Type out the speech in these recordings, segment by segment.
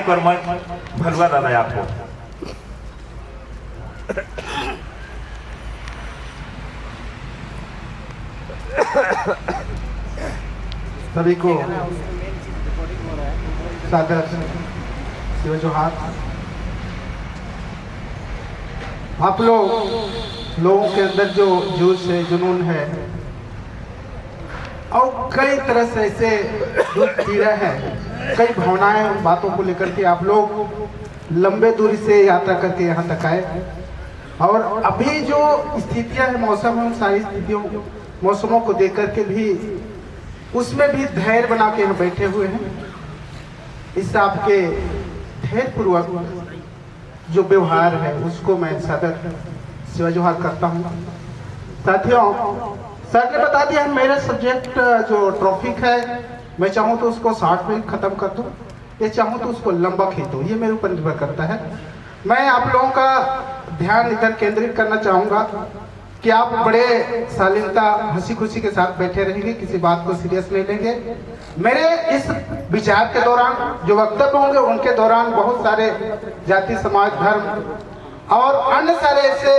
Mic और भलुआ दादा आपको। सभी को सादर शिव जोहार। आप लोगों के अंदर जो जोश है, जुनून है और कई तरह से ऐसे दुख पीड़ा है, कई भावनाएं, बातों को लेकर के आप लोग लंबे दूरी से यात्रा करके यहाँ तक आए। और अभी जो स्थितियां है, मौसम है, उन सारी स्थितियों मौसमों को देख करके भी उसमें भी धैर्य बना के यहाँ बैठे हुए हैं। इस आपके धैर्यपूर्वक जो व्यवहार है उसको मैं सादर शिव जोहार करता हूँ। साथियों, सर ने बता दिया मेरा सब्जेक्ट जो टॉपिक है, मैं चाहूँ तो उसको 60 मिनट खत्म कर दूँ, या चाहूँ तो उसको लंबा खींच दूँ, ये मेरे ऊपर निर्भर करता है। मैं आप लोगों का ध्यान इधर केंद्रित करना चाहूँगा कि आप बड़े शालीनता, हंसी खुशी के साथ बैठे रहेंगे, किसी बात को सीरियस नहीं लेंगे। मेरे इस विचार के दौरान जो वक्तव्य होंगे उनके दौरान बहुत सारे जाति, समाज, धर्म और अन्य सारे ऐसे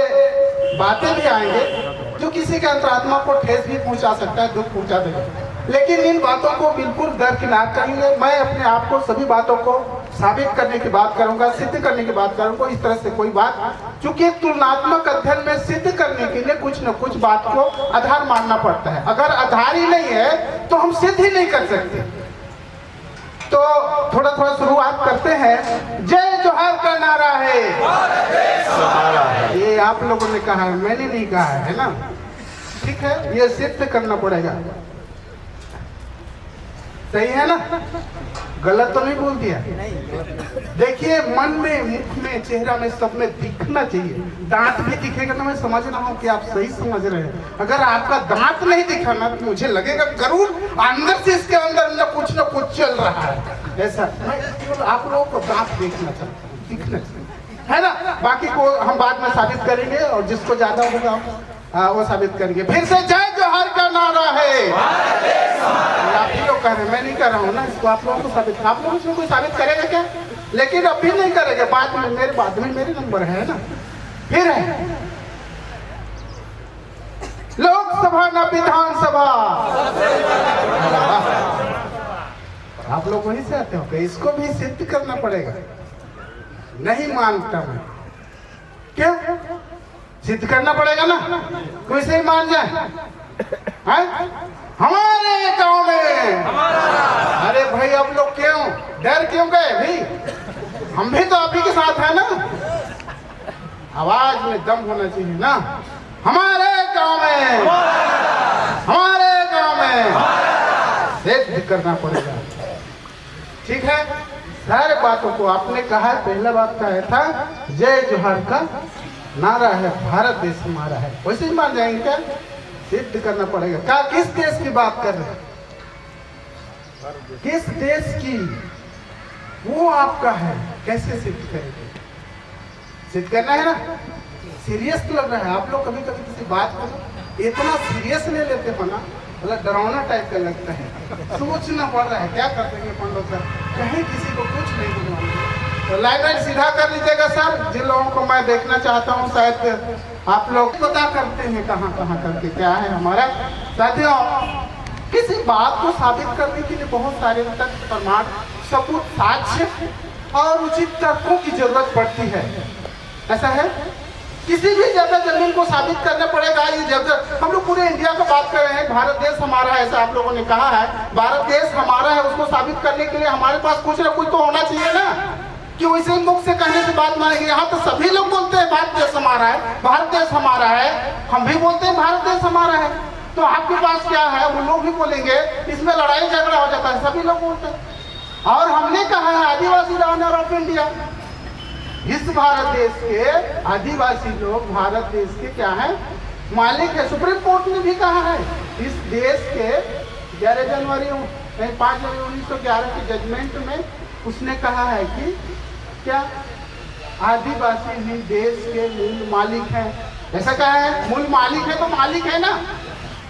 बातें भी आएंगे जो किसी के अंतरात्मा को ठेस भी पहुंचा सकता है, दुख पहुंचा देगा। लेकिन इन बातों को बिल्कुल दरकिनार करेंगे। मैं अपने आप को सभी बातों को साबित करने की बात करूंगा, सिद्ध करने की बात करूंगा। इस तरह से कोई बात, चूंकि तुलनात्मक अध्ययन में सिद्ध करने के लिए कुछ न कुछ बात को आधार मानना पड़ता है। अगर आधार ही नहीं है तो हम सिद्ध ही नहीं कर सकते। तो थोड़ा थोड़ा शुरुआत करते हैं। जय जोहार का नारा है, ये आप लोगों ने कहा है, मैंने नहीं कहा है ना? ठीक है, ये सिद्ध करना पड़ेगा। सही है ना? गलत तो नहीं बोल दिया? देखिए, मन में, मुख में, चेहरा में, सब में दिखना चाहिए। दांत भी दिखेगा तो मैं समझ रहा हूँ कि आप सही समझ रहे हैं। अगर आपका दांत नहीं दिखा ना तो मुझे लगेगा जरूर अंदर से इसके अंदर न कुछ चल रहा है। ऐसा मैं आप लोगों को दांत देखना चाहता हूँ, दिखना चाहिए, है ना? बाकी को हम बाद में साबित करेंगे और जिसको ज्यादा होगा वो साबित करेंगे। फिर से जय जोहार का नारा है। आप ही लोग कह रहे हैं, मैं नहीं कर रहा हूँ ना इसको। आप लोगों को साबित, आप लोग इसमें कोई साबित करेगा क्या? लेकिन अभी नहीं करेंगे, बाद में मेरे नंबर है ना। फिर है लोकसभा न विधानसभा। आप लोग वहीं से आते हो कि इसको भी सिद्ध करना पड़ेगा। नहीं मानता मैं, क्यों? सिद्ध करना पड़ेगा ना, कोई से ही मान जाए। हमारे गांव में, अरे भाई अब लोग क्यों डर क्यों गए भाई? हम भी तो आप ही के साथ है ना। आवाज में दम होना चाहिए ना। हमारे गांव में, हमारे गांव में सिद्ध करना पड़ेगा। ठीक है, सारे बातों को आपने कहा। पहला बात का है था जय जोहार का नारा है, भारत देश हमारा है। वैसे ही मान जाएंगे क्या? सिद्ध करना पड़ेगा। क्या, किस देश की बात कर रहे हैं? किस देश की? वो आपका है, कैसे सिद्ध करेंगे? सिद्ध करना है ना। सीरियस तो लग रहा है। आप लोग कभी कभी किसी बात को इतना सीरियस ले लेते हो ना, मतलब डरावना टाइप का लगता है। सोचना पड़ रहा है, क्या कर देंगे पंडित सर, कहीं किसी को कुछ नहीं बोलना। तो लाइट सीधा कर लीजिएगा सर। जिन लोगों को मैं देखना चाहता हूँ, शायद आप लोग पता करते हैं कहाँ कहाँ करके क्या है हमारा। साथियों, किसी बात को साबित करने के लिए बहुत सारे तथ्य, प्रमाण, सबूत, साक्ष्य और उचित तर्कों की जरूरत पड़ती है। ऐसा है, किसी भी जगह जमीन को साबित करना पड़ेगा। ये जगह, हम लोग पूरे इंडिया का बात कर रहे हैं, भारत देश हमारा है, ऐसा आप लोगों ने कहा है। भारत देश हमारा है, उसको साबित करने के लिए हमारे पास कुछ ना कुछ तो होना चाहिए ना, कि वैसे ही मुख से कहने से बात मानेंगे। यहाँ तो सभी लोग बोलते हैं भारत देश हमारा है, भारत देश हमारा है। हम भी बोलते हैं भारत देश हमारा है। तो आपके पास क्या है? वो लोग भी बोलेंगे। इसमें लड़ाई झगड़ा हो जाता है, सभी लोग बोलते हैं। और हमने कहा है आदिवासी ऑनर ऑफ इंडिया। इस भारत देश के आदिवासी लोग भारत देश के क्या है? मालिक है। सुप्रीम कोर्ट ने भी कहा है इस देश के 5 जनवरी 1911 के जजमेंट में उसने कहा है कि क्या आदिवासी ही देश के मूल मालिक हैं। ऐसा कहा है, मूल मालिक है तो मालिक है ना।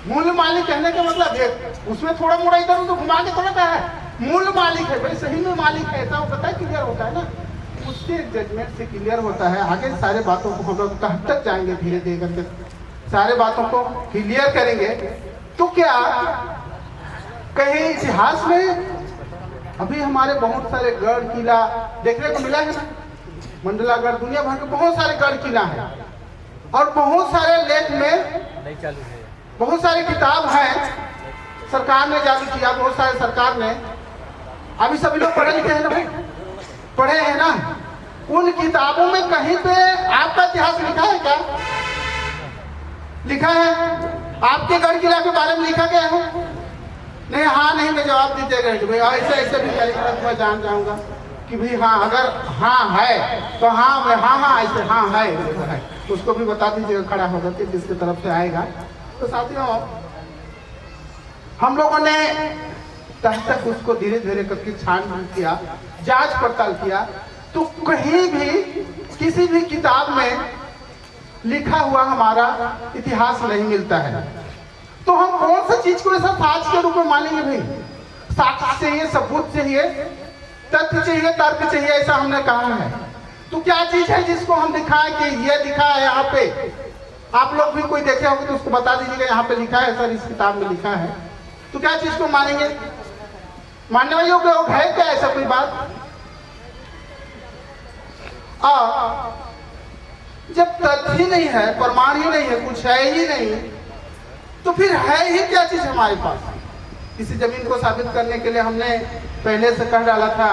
मूल मालिक कहने का मतलब उसमें थोड़ा मोड़ा इधर उधर घुमा के थोड़ा कहा है, मूल मालिक है भाई, सही में मालिक है, ऐसा वो पता है क्लियर होता है ना, उसके जजमेंट से क्लियर होता है। आगे सारे बातों को हम लोग कहाँ तक जाएंगे, धीरे धीरे करके सारे बातों को क्लियर करेंगे। तो क्या कहीं इतिहास में अभी हमारे बहुत सारे गढ़ किला देखने को मिला है ना, मंडलागढ़, दुनिया भर में बहुत सारे गढ़ किला है और बहुत सारे लेख में बहुत सारी किताब है, सरकार ने जारी किया, बहुत सारे सरकार ने। अभी सभी लोग पढ़े लिखे हैं ना भाई, पढ़े हैं ना, उन किताबों में कहीं पे आपका इतिहास लिखा है क्या? लिखा है? आपके गढ़ किला के बारे में लिखा गया है? नहीं, हाँ नहीं में जवाब देते गए भाई, ऐसे ऐसे भी मैं जान जाऊंगा कि भाई हाँ, अगर हाँ है तो हाँ, मैं हाँ ऐसे हाँ है, उसको भी बता दीजिएगा खड़ा होकर के जिसकी तरफ से आएगा। तो साथियों, हम लोगों ने तब तक उसको धीरे धीरे करके छानबीन किया, जांच पड़ताल किया, तो कहीं भी किसी भी किताब में लिखा हुआ हमारा इतिहास नहीं मिलता है। तो हम कौन सा चीज को ऐसा साक्ष्य के रूप में मानेंगे भाई? साक्ष्य चाहिए, सबूत चाहिए, तथ्य चाहिए, तर्क चाहिए, ऐसा हमने कहा है। तो क्या चीज है जिसको हम दिखाएं कि ये लिखा है यहाँ पे? आप लोग भी कोई देखे होंगे तो उसको बता दीजिएगा, यहाँ पे लिखा है सर, इस किताब में लिखा है। तो क्या चीज को मानेंगे? मानने वाले लोग है क्या ऐसा कोई बात? जब तथ्य ही नहीं है, प्रमाण ही नहीं है, कुछ है ही नहीं, तो फिर है ही क्या चीज हमारे पास? किसी जमीन को साबित करने के लिए हमने पहले से कह डाला था,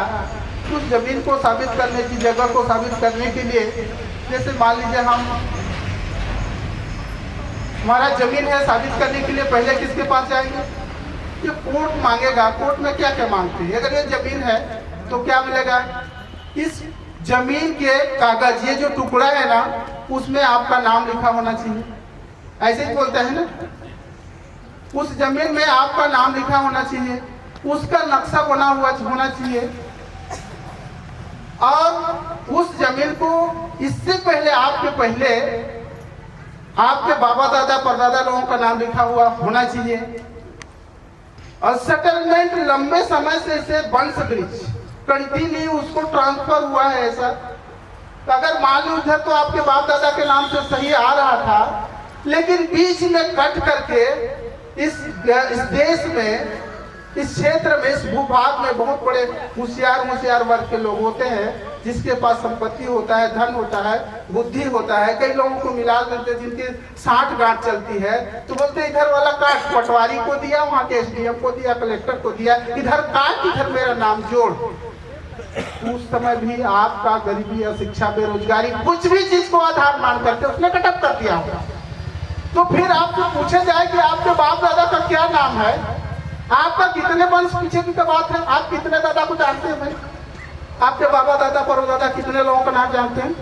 कुछ जमीन को साबित करने की, जगह को साबित करने के लिए, जैसे मान लीजिए हमारा जमीन है, साबित करने के लिए पहले किसके पास जाएंगे? ये कोर्ट मांगेगा। कोर्ट में क्या क्या मांगते हैं? अगर ये जमीन है तो क्या मिलेगा? इस जमीन के कागज, ये जो टुकड़ा है ना, उसमें आपका नाम लिखा होना चाहिए, ऐसे ही बोलते हैं ना। उस जमीन में आपका नाम लिखा होना चाहिए, उसका नक्शा बना हुआ होना चाहिए, और उस जमीन को इससे पहले आपके बाबा दादा परदादा लोगों का नाम लिखा हुआ होना चाहिए। और सेटलमेंट लंबे समय से वंश वृक्ष कंटिन्यू उसको ट्रांसफर हुआ है ऐसा। तो अगर मान लो उधर तो आपके बाप दादा के नाम से सही आ रहा था, लेकिन बीच में कट करके इस देश में, इस क्षेत्र में, इस भूभाग में बहुत बड़े होशियार वर्ग के लोग होते हैं, जिसके पास संपत्ति होता है, धन होता है, बुद्धि होता है। कई लोगों को मिला देते हैं जिनके 60 गांठ चलती है, तो बोलते इधर वाला काट, पटवारी को दिया, वहाँ के SDM को दिया, कलेक्टर को दिया, इधर काट, इधर मेरा नाम जोड़। उस समय भी आपका गरीबी, अशिक्षा, बेरोजगारी, कुछ भी चीज को आधार मान करके उसने कटअप कर दिया होगा। तो फिर आपसे पूछा जाए कि आपके बाप दादा का क्या नाम है, आपका कितने वंश पीछे की बात है, आप कितने दादा को जानते हैं भाई? आपके बाबा दादा परदादा कितने लोगों का नाम जानते हैं?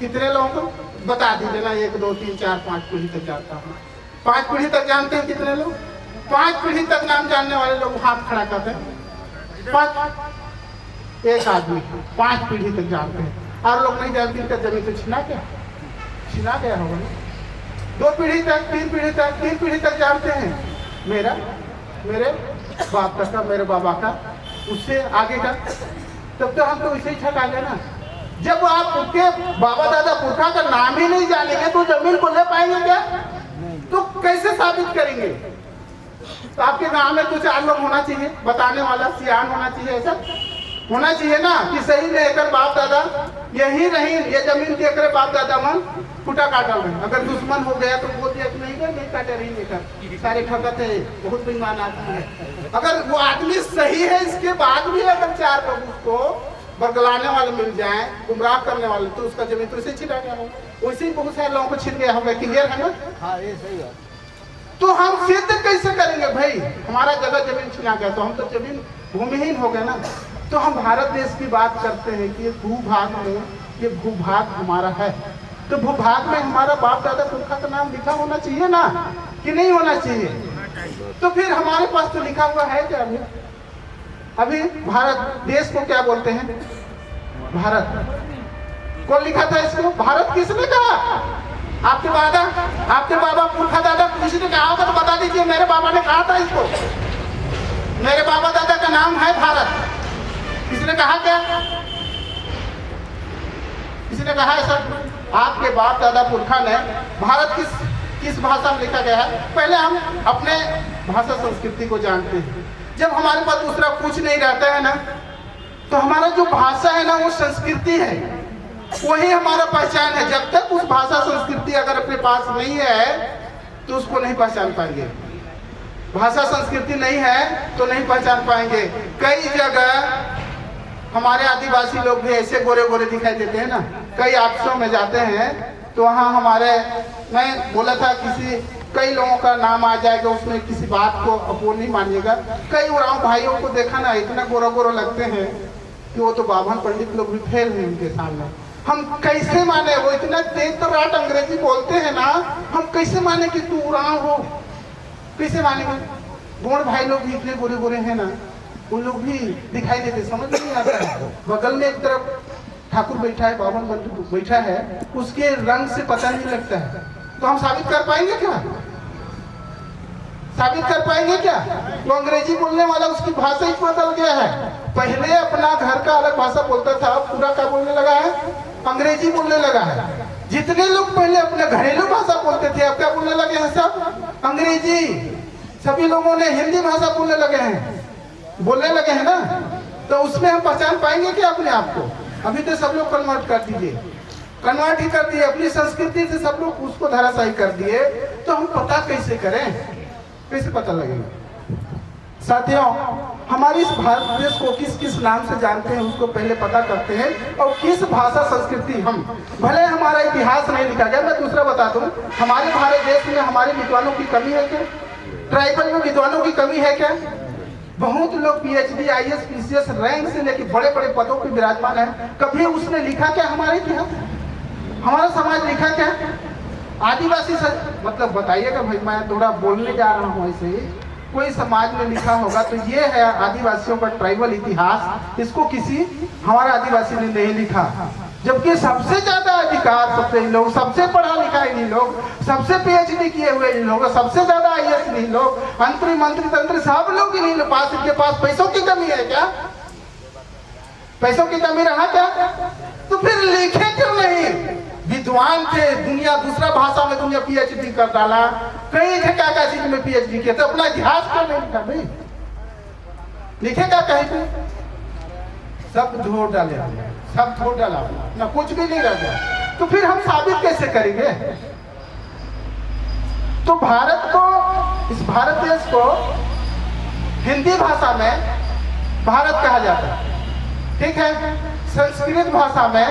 कितने लोगों को बता दीजिए ना, 1 2 3 4 5 पीढ़ी तक जानता हूँ। 5 पीढ़ी तक जानते हैं कितने लोग? 5 पीढ़ी तक नाम जानने वाले लोग हाथ खड़ा करते हैं। 5 एक आदमी 5 पीढ़ी तक जानते हैं, और लोग नहीं जानते। इनका जमीन तो छिना गया होगा ना। 2 पीढ़ी तक, 3 पीढ़ी तक, 3 पीढ़ी तक जानते हैं। मेरे बाप का, मेरे बाबा का, उससे आगे का, तब तो हम तो इसे ही ठगा गए ना। जब आप उनके बाबा दादा पुरखा का नाम ही नहीं जानेंगे तो जमीन को ले पाएंगे क्या? तो कैसे साबित करेंगे? तो आपके गांव में 2-4 लोग होना चाहिए, बताने वाला, सियान होना चाहिए, ऐसा होना चाहिए ना कि सही में एक बाप दादा यही नहीं, ये जमीन के एक बाप दादा मन फुटा काटा में। अगर दुश्मन हो गया तो बोल दिया कि नहीं काटे, नहीं लेकर सारे ठगत है, बहुत बेईमान आदमी है। अगर वो आदमी सही है, इसके बाद भी अगर 4 लोग उसको बरगलाने वाले मिल जाए, गुमराह करने वाले, तो उसका जमीन तो इसे छिना गया हो, वैसे ही बहुत सारे लोगों को छिन गया होगा। क्लियर है ना? हाँ, ये सही है। तो हम सिद्ध कैसे करेंगे भाई हमारा जगह जमीन छिना गया? तो हम तो जमीन भूमिहीन हो गए ना। तो हम भारत देश की बात करते हैं कि भूभाग में, ये भूभाग हमारा है, तो भूभाग में हमारा बाप दादा पुरखा का नाम लिखा होना चाहिए ना, कि नहीं होना चाहिए? तो फिर हमारे पास तो लिखा हुआ है क्या? अभी भारत देश को क्या बोलते हैं? भारत। कौन लिखा था इसको? भारत किसने कहा? आपके बाबा पुरखा दादा किसी ने कहा होगा तो बता दीजिए, मेरे बाबा ने कहा था इसको। मेरे बाबा दादा का नाम है भारत। किसने कहा क्या? किसने कहा है सर? आपके बाप दादा पुरखा ने भारत किस भाषा में लिखा गया है? पहले हम अपने भाषा संस्कृति को जानते हैं। जब हमारे पास दूसरा कुछ नहीं रहता है ना, तो हमारा जो भाषा है ना वो संस्कृति है, वही हमारा पहचान है। जब तक उस भाषा संस्कृति अगर अपने पास नहीं है तो उसको नहीं पहचान पाएंगे। भाषा संस्कृति नहीं है तो नहीं पहचान पाएंगे। कई जगह हमारे आदिवासी लोग भी ऐसे गोरे गोरे दिखाई देते हैं ना। कई ऑफिसों में जाते हैं तो वहाँ हमारे, मैं बोला था कई लोगों का नाम आ जाएगा उसमें, किसी बात को वो नहीं मानिएगा। कई उराव भाइयों को देखा ना, इतना गोरा गोरा लगते हैं कि वो तो बाभन पंडित लोग भी फेल हैं उनके सामने। हम कैसे माने? वो इतना तेज तर्राट अंग्रेजी बोलते हैं ना, हम कैसे माने कि तू उराव हो? कैसे मानेंगे? गोड़ भाई लोग भी इतने गोरे गोरे हैं ना, उन लोग भी दिखाई देते, समझ नहीं आता है। बगल में एक तरफ ठाकुर बैठा है, बावन बंधु बैठा है, उसके रंग से पता नहीं लगता है। तो हम साबित कर पाएंगे क्या? साबित कर पाएंगे क्या? वो अंग्रेजी बोलने वाला उसकी भाषा ही बदल गया है। पहले अपना घर का अलग भाषा बोलता था, अब पूरा क्या बोलने लगा है? अंग्रेजी बोलने लगा है। जितने लोग पहले अपने घरेलू भाषा बोलते थे, अब क्या बोलने लगे हैं? सब अंग्रेजी। सभी लोगों ने हिंदी भाषा बोलने लगे हैं ना। तो उसमें हम पहचान पाएंगे क्या अपने आप को? अभी तो सब लोग कन्वर्ट कर दीजिए, कन्वर्ट ही कर दिए अपनी संस्कृति से, सब लोग उसको धराशायी कर दिए। तो हम पता कैसे करें? कैसे पता लगेगा? साथियों, हमारे इस भारत देश को किस किस नाम से जानते हैं उसको पहले पता करते हैं, और किस भाषा संस्कृति हम, भले हमारा इतिहास नहीं लिखा गया। मैं दूसरा बता दूं, हमारे भारत देश में हमारे विद्वानों की कमी है क्या? ट्राइबल में विद्वानों की कमी है क्या? बहुत लोग PhD IAS PCS रैंक से लेकर बड़े बड़े पदों पर विराजमान है। कभी उसने लिखा क्या हमारे इतिहास? हमारा समाज लिखा क्या? आदिवासी मतलब बताइएगा भाई, मैं थोड़ा बोलने जा रहा हूँ ऐसे ही। कोई समाज में लिखा होगा तो ये है आदिवासियों का ट्राइबल इतिहास, इसको किसी हमारा आदिवासी ने नहीं लिखा। जबकि सबसे ज्यादा अधिकार सबसे इन लोग, सबसे पढ़ा लिखा इन लोग, सबसे PhD किए हुए इन लोग, सबसे ज्यादा IAS इन लोग, मंत्री मंत्री तंत्री सब लोग इन लोग पास। इनके पास पैसों की कमी है क्या? पैसों की कमी रहा क्या? तो फिर लिखे क्यों नहीं? विद्वान थे, दुनिया दूसरा भाषा में दुनिया PhD कर डाला, कई क्या चीज में PhD किया, तो अपना इतिहास क्यों नहीं लिखा भाई? लिखेगा कहीं पे? सब धो डाले, सब धो डाला, ना कुछ भी नहीं रह गया। तो फिर हम साबित कैसे करेंगे? तो भारत को, इस भारत देश को हिंदी भाषा में भारत कहा जाता है, ठीक है। संस्कृत भाषा में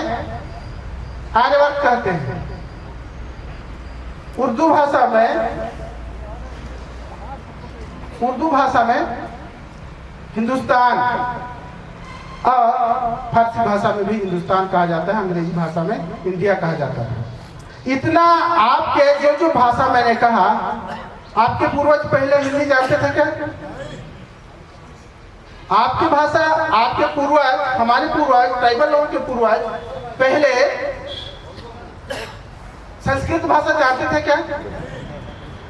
आर्यवर्त कहते हैं, उर्दू भाषा में हिंदुस्तान, और फारसी भाषा में भी हिंदुस्तान कहा जाता है, अंग्रेजी भाषा में इंडिया कहा जाता है। इतना आपके जो भाषा मैंने कहा, आपके पूर्वज पहले हिंदी जानते थे क्या? आपकी भाषा, आपके पूर्वज, हमारे पूर्वज, ट्राइबल लोगों के पूर्वज पहले संस्कृत भाषा जानते थे क्या?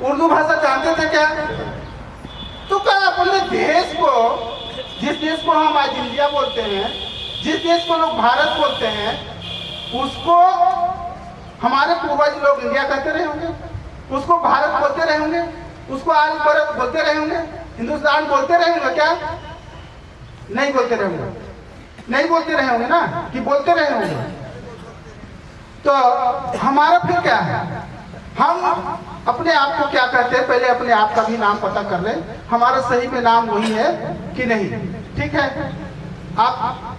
उर्दू भाषा जानते थे क्या? तो क्या अपने देश को, जिस देश को हम आज इंडिया बोलते हैं, जिस देश को लोग भारत बोलते हैं, उसको हमारे पूर्वज लोग इंडिया कहते रहे होंगे, उसको भारत बोलते रहे होंगे, उसको आज भारत बोलते रहे होंगे, हिंदुस्तान बोलते रहे होंगे क्या? नहीं बोलते रहे होंगे, नहीं बोलते रहे होंगे ना, कि बोलते रहे होंगे। तो हमारा फिर क्या है? हम अपने आप को क्या कहते हैं? पहले अपने आप का भी नाम पता कर ले, हमारा सही में नाम वही है कि नहीं, ठीक है। आप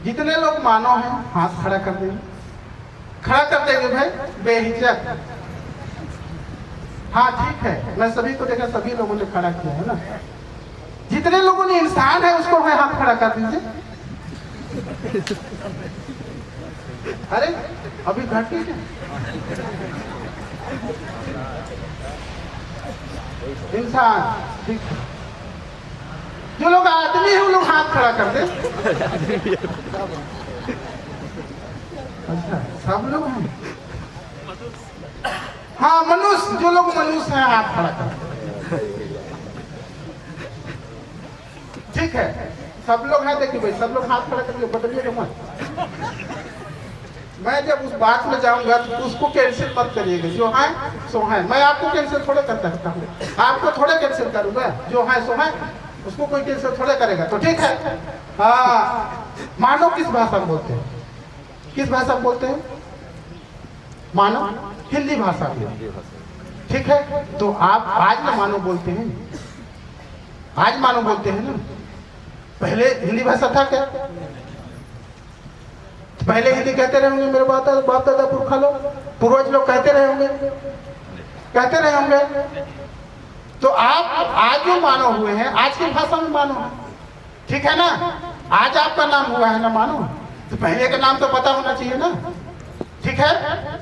जितने लोग मानो हैं हाथ खड़ा कर देंगे, खड़ा कर देंगे भाई बेहिचक। हाँ ठीक है, मैं सभी को देखा, सभी लोगों ने खड़ा किया है ना। जितने लोगों ने इंसान है उसको मैं हाथ खड़ा कर दीजिए। अरे अभी घट गई क्या? इंसान, ठीक है। जो लोग आदमी है वो लोग हाथ खड़ा कर दे। अच्छा, सब लोग हैं? हाँ मनुष्य, जो लोग मनुष्य हैं हाथ खड़ा कर। ठीक है, सब लोग हैं, देखिए भाई सब लोग हाथ खड़ा करके बदलिएगा मत। मैं जब उस बात में जाऊंगा तो उसको कैंसिल मत करिएगा, जो है सो है। मैं आपको कैंसिल थोड़े करता हूँ, आपको थोड़े कैंसिल करूंगा, जो है सो है, उसको कोई कैंसिल थोड़े करेगा। तो ठीक है, हाँ, मानो किस भाषा में बोलते हैं? किस भाषा में बोलते हैं? मानो हिंदी भाषा में, ठीक है। तो आप आज ना मानो बोलते हैं, आज मानो बोलते हैं ना, पहले हिंदी भाषा था क्या? पहले हिंदी कहते रहे होंगे, मेरे बाप दादा पुरखा लोग, पूर्वज लोग कहते रहे होंगे, कहते रहे होंगे। तो आप आज जो मानो हुए हैं, आज की भाषा में मानो है, ठीक है ना। आज आपका नाम हुआ है ना मानो, तो पहले का नाम तो पता होना चाहिए ना, ठीक है।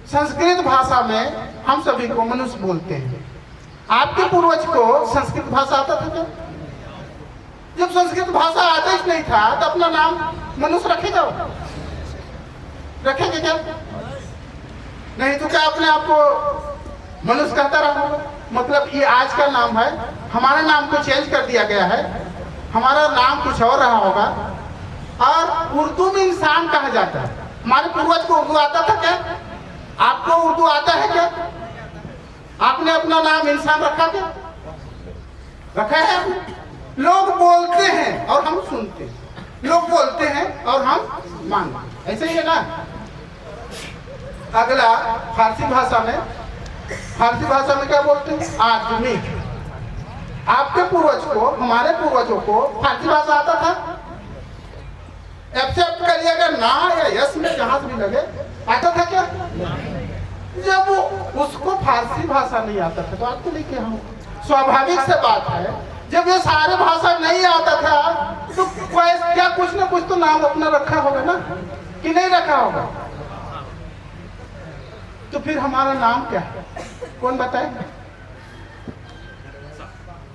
संस्कृत भाषा में हम सभी को मनुष्य बोलते हैं। आपके पूर्वज को संस्कृत भाषा आता था क्या? जब संस्कृत भाषा आता ही नहीं था तो अपना नाम मनुष्य रखेगा, रखेंगे क्या? नहीं तो क्या अपने आप को मनुष्य कहता रहा? मतलब ये आज का नाम है, हमारा नाम को चेंज कर दिया गया है, हमारा नाम कुछ और रहा होगा। और उर्दू में इंसान कहा जाता है। हमारे पूर्वज को उर्दू आता था क्या? आपको उर्दू आता है क्या? आपने अपना नाम इंसान रखा क्या? रखा है आपने? लोग बोलते हैं और हम सुनते हैं, लोग बोलते हैं और हम मानते हैं, ऐसे ही है ना। अगला फारसी भाषा में, फारसी भाषा में क्या बोलते हैं? आदमी। आपके पूर्वज को, हमारे पूर्वजों को फारसी भाषा आता था? एक्सेप्ट करिएगा ना या यस में, जहां से भी लगे, आता था क्या? जब उसको फारसी भाषा नहीं आता था तो आपको लेके हम, स्वाभाविक से बात है, जब ये सारे भाषा नहीं आता था तो क्या कुछ ना कुछ तो नाम अपना रखा होगा ना, कि नहीं रखा होगा? तो फिर हमारा नाम क्या है? कौन बताएगा?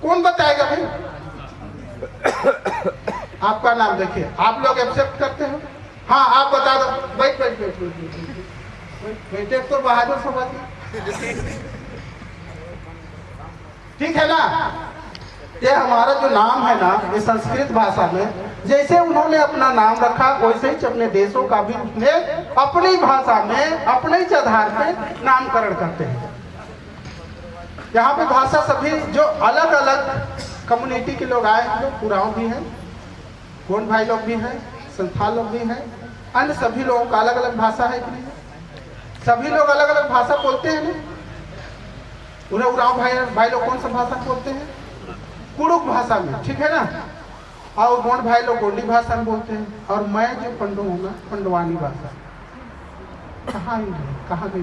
कौन बताएगा भाई? आपका नाम देखिए, आप लोग एक्सेप्ट करते हो? हाँ, आप बता दो। बैठ बैठ बैठ बैठे तो बहादुर समझ, ठीक है ना। ये हमारा जो नाम है ना, ये संस्कृत भाषा में जैसे उन्होंने अपना नाम रखा, वैसे ही अपने देशों का भी उसने अपनी भाषा में अपने ही आधार पे नामकरण करते हैं। यहाँ पे भाषा सभी जो अलग अलग कम्युनिटी के लोग आए हैं, लोग उरांव भी हैं, गोंड भाई लोग भी हैं, संथाल लोग भी हैं, अन्य सभी लोगों का अलग अलग भाषा है कि नहीं? सभी लोग अलग अलग भाषा बोलते हैं ना। उन्हें उरांव भाई लोग कौन सा भाषा बोलते हैं? कुड़ुक भाषा में, ठीक है ना। और गोंड भाई लोग गोंडी भाषा में बोलते हैं, और मैं जो पंडू हूँ ना, पंडवानी भाषा। कहाँ गई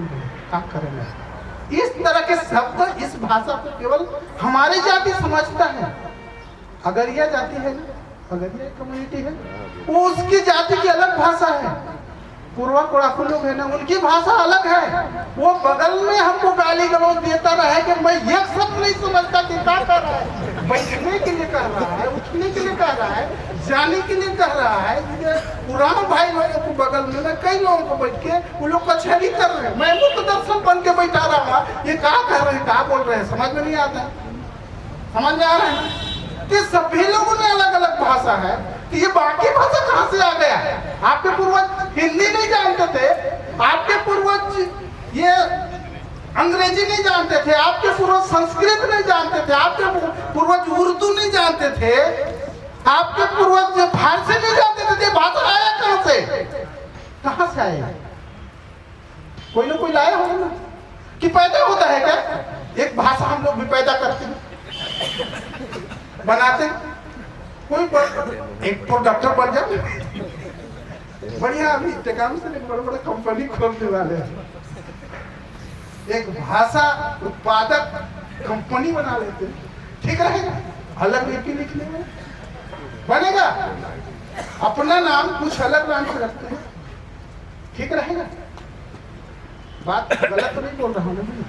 क्या करेंगे? इस तरह के शब्द इस भाषा को केवल हमारी जाति समझता है। अगरिया जाति है ना, अगरिया कम्युनिटी है, वो उसकी जाति की अलग भाषा है। पूर्वा कोड़ाकू लोग है ना, उनकी भाषा अलग है। वो बगल में हमको गाली गलौज देता रहा है कि मैं एक शब्द नहीं समझता कि क्या कर रहा है। बैठने के लिए कह रहा है, उठने के लिए कह रहा है, जाने के लिए कह रहा है। पुराना भाई लोगों को बगल में ना कई लोगों को बैठ के वो लोग कचहरी कर रहे हैं, मैं मुक्त दर्शन बन के बैठा रहा हूँ। ये क्या कह रहे हैं, क्या बोल रहे हैं, समझ में नहीं आता। समझ में आ रहा है कि सभी लोगों ने अलग अलग भाषा है, कि ये बाकी भाषा कहाँ से आ गया? आपके पूर्वज हिंदी नहीं जानते थे, आपके पूर्वज ये अंग्रेजी नहीं जानते थे, आपके पूर्वज संस्कृत नहीं जानते थे, आपके पूर्वज उर्दू नहीं जानते थे, आपके पूर्वज फारसी नहीं जानते थे। ये भाषा आया कहाँ से? कहाँ से आया? कोई ना कोई लाया होगा ना, कि पैदा होता है क्या? एक भाषा हम लोग भी पैदा करते हैं, बनाते। कोई एक प्रोडक्टर बन जाए, बढ़िया, अभी टेकाम से एक बड़े बड़े कंपनी खोलने वाले हैं, एक भाषा उत्पादक कंपनी बना लेते हैं, ठीक रहेगा। अलग लिपि लिखने में बनेगा, अपना नाम कुछ अलग नाम से रखते हैं, ठीक रहेगा। बात गलत तो नहीं बोल रहा हूँ,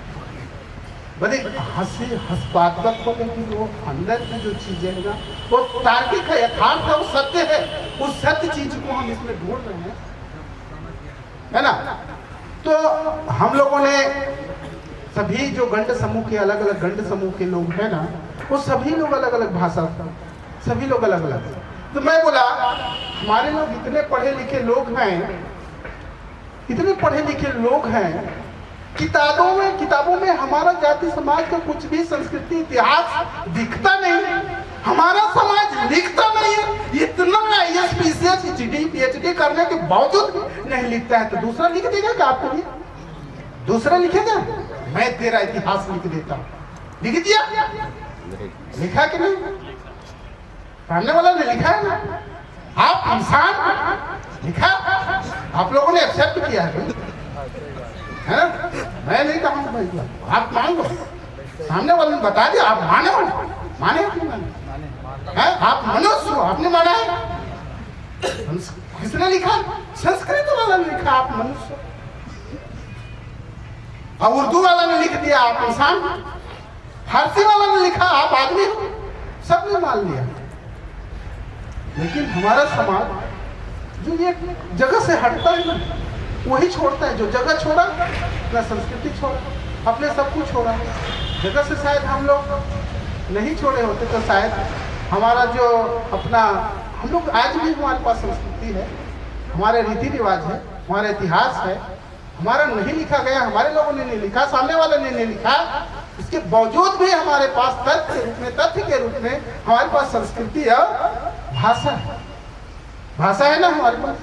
बड़े हंसपात्मक को, लेकिन वो अंदर की जो चीजें है ना, वो तार्किक है, यथार्थ है, वो सत्य है। उस सत्य चीज को हम इसमें ढूंढ रहे हैं, है ना। तो हम लोगों ने सभी जो गंड समूह के, अलग अलग गंड समूह के लोग हैं ना, वो सभी लोग अलग अलग भाषा सभी लोग अलग अलग। तो मैं बोला हमारे लोग इतने पढ़े लिखे लोग हैं, इतने पढ़े लिखे लोग हैं, किताबों में हमारा जाति समाज का कुछ भी संस्कृति इतिहास दिखता नहीं, हमारा समाज लिखता नहीं है। इतना IAS PCS GD PhD करने के बावजूद नहीं लिखता है, तो दूसरा लिख देगा क्या आपके लिए? दूसरा लिखेगा? मैं तेरा इतिहास लिख देता हूँ। लिख दिया? लिखा कि नहीं? सामने वाला ने लिखा है ना? आप इंसान लिखा, आप लोगों ने एक्सेप्ट किया है, मैं नहीं कहूँगा भाई, आप मान लो। सामने वाले ने बता दिया, आप माने आप मनुष्य हो, आपने माना है। किसने लिखा? संस्कृत वाला ने लिखा आप मनुष्य, और उर्दू वाला ने लिख दिया आप इंसान, फारसी वाला ने लिखा आप आदमी हो, सबने मान लिया। लेकिन हमारा समाज जो ये जगह से हटता है ना, वही छोड़ता है। जो जगह छोड़ा ना, संस्कृति छोड़ा, अपने सब कुछ छोड़ा। जगह से शायद हम लोग नहीं छोड़े होते तो शायद हमारा जो अपना, हम लोग आज भी हमारे पास संस्कृति है, हमारे रीति रिवाज है, हमारा इतिहास है, हमारा नहीं लिखा गया, हमारे लोगों ने नहीं लिखा, सामने वाले ने नहीं लिखा। इसके बावजूद भी हमारे पास तथ्य के रूप में, तथ्य के रूप में हमारे पास संस्कृति और भाषा है। भाषा है ना हमारे पास।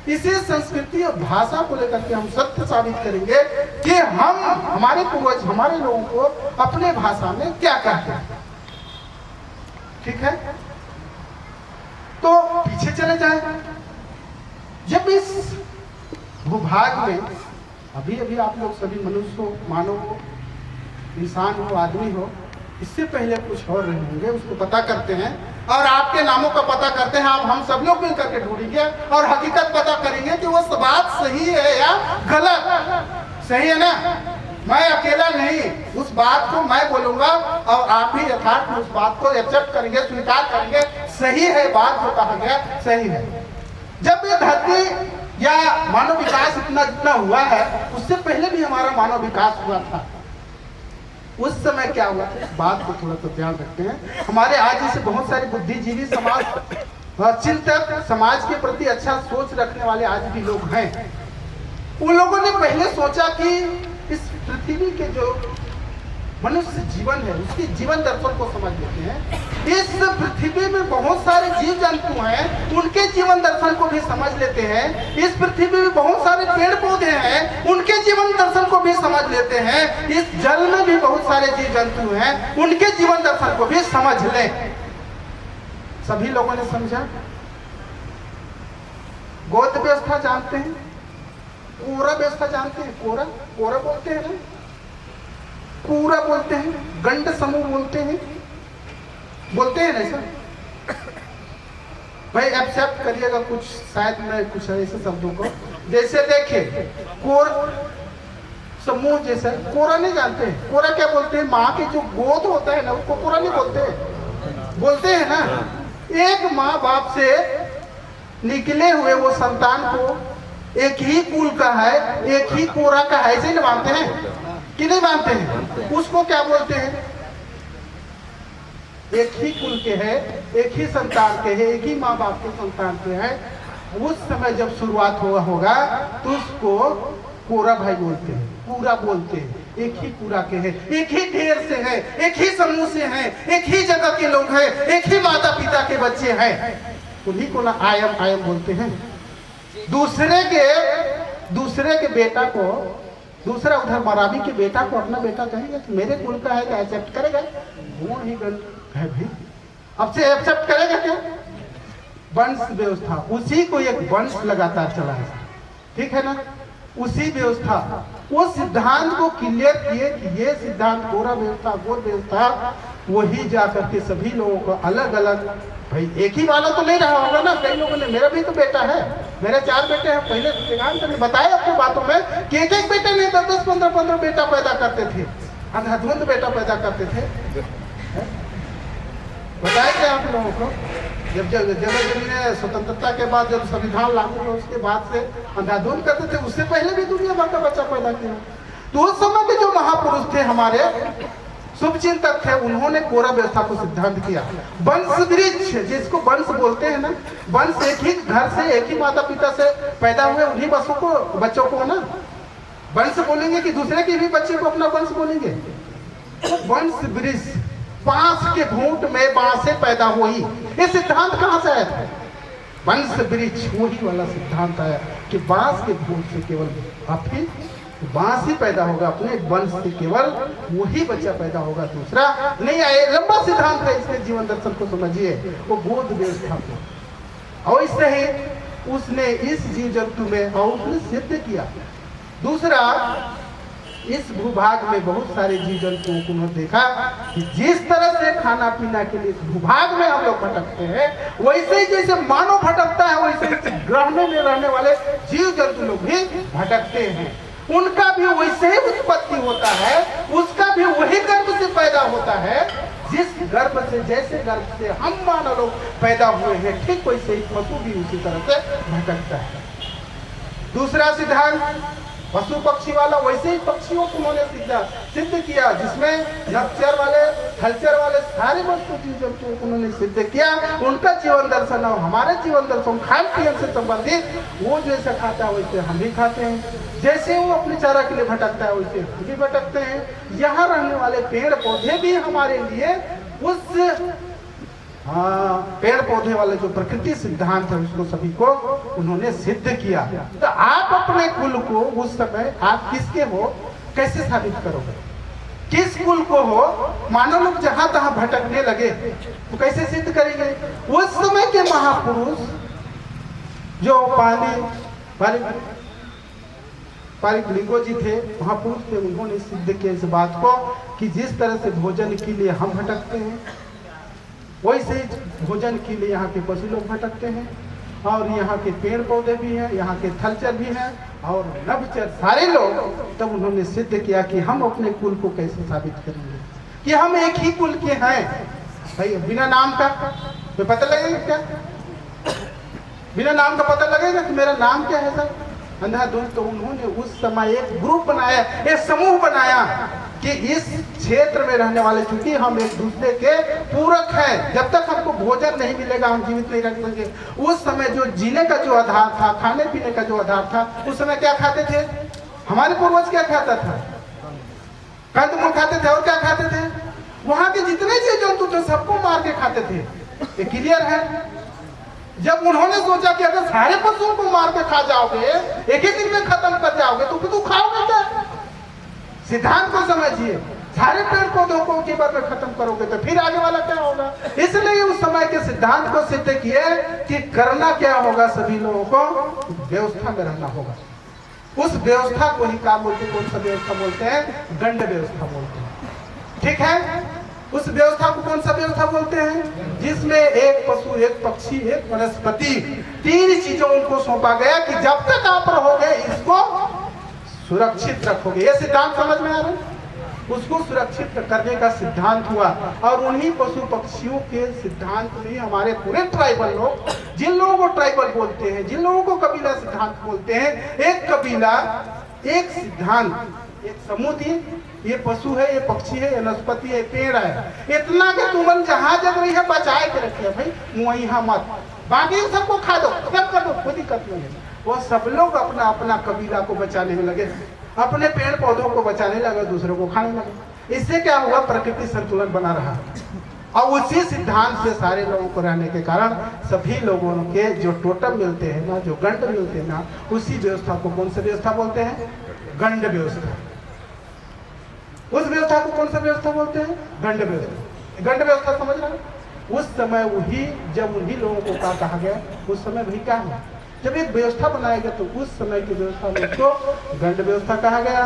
इसी संस्कृति और भाषा को लेकर के हम सत्य साबित करेंगे कि हम, हमारे पूर्वज, हमारे लोगों को अपने भाषा में क्या कहते हैं। ठीक है, तो पीछे चले जाए। जब इस भूभाग में अभी आप लोग सभी मनुष्य हो, मानव हो, इंसान हो, आदमी हो, इससे पहले कुछ और रहे होंगे, उसको पता करते हैं और आपके नामों का पता करते हैं। आप हम सब लोग मिल करके ढूंढेंगे और हकीकत पता करेंगे कि वो बात सही है या गलत। सही है ना? मैं अकेला नहीं, उस बात को मैं बोलूंगा और आप भी यथार्थ में उस बात को एक्सेप्ट करेंगे, स्वीकार करेंगे। सही है बात जो कहा गया, सही है। जब ये धरती या मानव विकास इतना जितना हुआ है, उससे पहले भी हमारा मानव विकास हुआ था। उस समय क्या हुआ था, बात को थोड़ा तो ध्यान रखते हैं। हमारे आज जैसे बहुत सारे बुद्धिजीवी समाज, चिंतक, समाज के प्रति अच्छा सोच रखने वाले आज भी लोग हैं। उन लोगों ने पहले सोचा कि इस पृथ्वी के जो मनुष्य जीवन है, उसके जीवन दर्शन को समझ लेते हैं। इस पृथ्वी में बहुत सारे जीव जंतु हैं, उनके जीवन दर्शन को भी समझ लेते हैं। इस पृथ्वी में बहुत सारे पेड़ पौधे हैं, उनके जीवन दर्शन को भी समझ लेते हैं। इस जल में भी बहुत सारे जीव जंतु हैं, उनके जीवन दर्शन को भी समझ लें। सभी लोगों ने समझा। गोद व्यवस्था जानते हैं, कोरा व्यवस्था जानते हैं, कोरा कोरा बोलते हैं ना, पूरा बोलते हैं, गंड समूह बोलते हैं ना सर। भाई एक्सेप्ट करिएगा कुछ, शायद मैं कुछ ऐसे शब्दों को, जैसे देखिए कोर समूह, जैसे कोरा नहीं जानते हैं। कोरा क्या बोलते हैं? माँ के जो गोद होता है ना, उसको कोरा नहीं बोलते हैं ना। एक माँ बाप से निकले हुए वो संतान को एक ही कुल का है, एक ही कोरा का है, ऐसे ही मानते हैं कि नहीं मानते हैं? उसको क्या बोलते हैं? एक ही कुल के हैं, एक ही संतान के हैं, एक ही माँ बाप के संतान के हैं। उस समय जब शुरुआत हुआ होगा तो उसको कोरा भाई बोलते हैं, पूरा बोलते हैं। एक ही पूरा के हैं, एक ही ढेर से है, एक ही समूह से हैं, एक ही जगह के लोग हैं, एक ही माता पिता के बच्चे हैं। उन्हीं को ना आयम बोलते हैं। दूसरे के बेटा को, दूसरा उधर मरावी के बेटा को अपना बेटा कहेंगे तो मेरे कुल का है, क्या एक्सेप्ट करेगा? वो ही गलत है भाई, अब से एक्सेप्ट करेगा क्या? वंश व्यवस्था, उसी को एक वंश लगातार चला है, ठीक है ना? उसी व्यवस्था, वो सिद्धांत को क्लियर किए कि ये सिद्धांत गोरा व्यवस्था, गोर व्यवस्था, वही जाकर के सभी लोगों को अलग अलग, भाई एक ही वाला तो नहीं रहा होगा ना। कई लोगों ने, मेरा भी तो बेटा है, मेरे 4 बेटे हैं। पहले सिद्धांत ने बताया अपनी बातों में कि एक बेटे नहीं 10, 15 बेटा पैदा करते थे, अंधाधुंध बेटा पैदा करते थे। बताया क्या आप लोगों को? जब जगह स्वतंत्रता के बाद जब संविधान लागू हुआ, उसके बाद से अंधाधुंध करते थे। उससे पहले भी दुनिया भर का बच्चा पैदा किया। तो उस समय के जो महापुरुष थे हमारे, शुभचिंतक थे, उन्होंने कोरा व्यवस्था को सिद्धांत किया। वंश वृक्ष जिसको वंश बोलते हैं ना, वंश एक ही घर से एक ही माता पिता से पैदा हुए उन्हीं बच्चों को ना वंश बोलेंगे कि दूसरे के भी बच्चे को अपना वंश बोलेंगे? वंश वृक्ष, बांस के घूंट में बांसे पैदा हुई, ये सिद्धांत कहाँ से आया था? वंश वृक्ष, वही वाला सिद्धांत आया कि बांस के घूंट से केवल आप ही बांस ही पैदा होगा, अपने वंश से केवल वही बच्चा पैदा होगा, दूसरा नहीं आए। लंबा सिद्धांत है, इसके जीवन दर्शन को समझिए, वो बोध व्यवस्था को। और इससे ही उसने इस जीव जंतु में और उसने सिद्ध किया। दूसरा, इस भूभाग में बहुत सारे जीव जंतुओं को उन्होंने देखा कि जिस तरह से खाना पीना के लिए भूभाग में हम लोग भटकते हैं, वैसे ही जैसे मानव भटकता है, वैसे ग्रह में रहने वाले जीव जंतु लोग भी भटकते हैं। उनका भी वैसे ही उत्पत्ति होता है, उसका भी वही गर्भ से पैदा होता है जिस गर्भ से, जैसे गर्भ से हम मानव लोग पैदा हुए हैं, ठीक वैसे ही पशु भी उसी तरह से भटकता है। दूसरा सिद्धांत पशु पक्षी वाला, वैसे ही पक्षियों को उन्होंने सिद्ध किया, जिसमें नभचर वाले, थलचर वाले सारे वस्तु जीव जंतुओं को उन्होंने सिद्ध किया। उनका जीवन दर्शन और हमारे जीवन दर्शन खान पीन से संबंधित, वो जैसे खाता है वैसे हम भी खाते हैं, जैसे वो अपने चारा के लिए भटकता है वैसे हम भी भटकते हैं। यहाँ रहने वाले पेड़ पौधे भी हमारे लिए उस पेड़ पौधे वाले जो प्रकृति सिद्धांत है उसको सभी को उन्होंने सिद्ध किया। तो आप अपने कुल को उस समय आप किसके हो कैसे साबित करोगे? किस कुल को हो? मानव लोग जहां तहां भटकने लगे तो कैसे सिद्ध करेंगे? उस समय के महापुरुष जो पारिलिंगो जी थे, महापुरुष थे, उन्होंने सिद्ध किया इस बात को कि जिस तरह से भोजन के लिए हम भटकते हैं, वैसे ही भोजन के लिए यहाँ के पशु लोग भटकते हैं, और यहाँ के पेड़ पौधे भी हैं, यहाँ के थलचर भी हैं और नभचर सारे लोग। तब उन्होंने सिद्ध किया कि हम अपने कुल को कैसे साबित करेंगे कि हम एक ही कुल के हैं। भाई बिना नाम का तो पता लगेगा क्या? बिना नाम का पता लगेगा कि मेरा नाम क्या है सर? अंधाधुंध। तो उन्होंने उस समय एक ग्रुप बनाया, एक समूह बनाया कि इस क्षेत्र में रहने वाले, चूंकि हम एक दूसरे के पूरक हैं, जब तक हमको भोजन नहीं मिलेगा हम जीवित नहीं रह सकेंगे। उस समय जो जीने का जो आधार था, खाने पीने का जो आधार था, उस समय क्या खाते थे? हमारे पूर्वज क्या खाता था? कंदमूल खाते थे। और क्या खाते थे? वहां के जितने जीव जंतु थे सबको मार के खाते थे। ये क्लियर है। जब उन्होंने सोचा कि अगर सारे पशुओं को मार के खा जाओगे, एक ही दिन में खत्म कर जाओगे, तो फिर तू खाओगे क्या? सिद्धांत को समझिए। सारे पेड़ पौधों को एक बार में खत्म करोगे तो फिर आगे वाला क्या होगा? इसलिए उस समय के सिद्धांत को सिद्ध किए कि करना क्या होगा, सभी लोगों को व्यवस्था में रहना होगा। उस व्यवस्था को ही क्या बोलते, कौन सा व्यवस्था बोलते हैं? गंड व्यवस्था बोलते हैं। ठीक है। उस व्यवस्था को कौन सा व्यवस्था बोलते हैं? जिसमें एक पशु, एक पक्षी, एक वनस्पति, तीन चीजों उनको सौंपा गया कि जब तक आप रहोगे इसको सुरक्षित रखोगे। ये सिद्धांत समझ में आ रहा है? उसको सुरक्षित करने का सिद्धांत हुआ। और उन्हीं पशु पक्षियों के सिद्धांत में हमारे पूरे ट्राइबल लोग, जिन लोगों को ट्राइबल बोलते हैं, जिन लोगों को कबीला सिद्धांत बोलते हैं, एक कबीला, एक सिद्धांत, एक समूह थी। ये पशु है, ये पक्षी है, ये वनस्पति है, पेड़ है। इतना कि तुमन जहां जग रही है बचाए के रखिए भाई, मुआइया मत, बाकी सबको खा दो, सब कर दो, कोई दिक्कत नहीं है। वो सब लोग अपना अपना कबीला को बचाने में लगे, अपने पेड़ पौधों को बचाने लगे, दूसरों को खाने लगे। इससे क्या हुआ? प्रकृति संतुलन बना रहा। और उसी सिद्धांत से सारे लोगों को रहने के कारण सभी लोगों के जो टोटम मिलते हैं ना, जो गंड मिलते हैं ना, उसी व्यवस्था को कौन सा व्यवस्था बोलते हैं? गंड व्यवस्था। उस व्यवस्था को कौन सा व्यवस्था बोलते हैं? गंड व्यवस्था। गंड व्यवस्था समझ रहे हैं? उस समय वही, जब उन्हीं लोगों को क्या कहा गया, उस समय वही क्या है, जब एक व्यवस्था बनाया गया तो उस समय की व्यवस्था को गंड व्यवस्था कहा गया।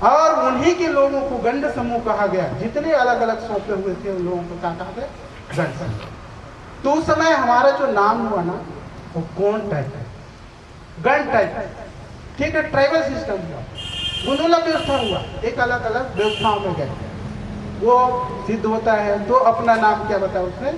और उन्हीं के लोगों को गंड समूह कहा गया। जितने अलग अलग सौंपे हुए थे उन लोगों को क्या कहा गया? गंड समूह। तो उस समय हमारा जो नाम हुआ ना, वो कौन टाइप है? गंड टाइप है। ठीक है। ट्राइबल सिस्टम हुआ, गुंडोला व्यवस्था हुआ, एक अलग अलग व्यवस्थाओं में गए, वो सिद्ध होता है। तो अपना नाम क्या बताया उसने?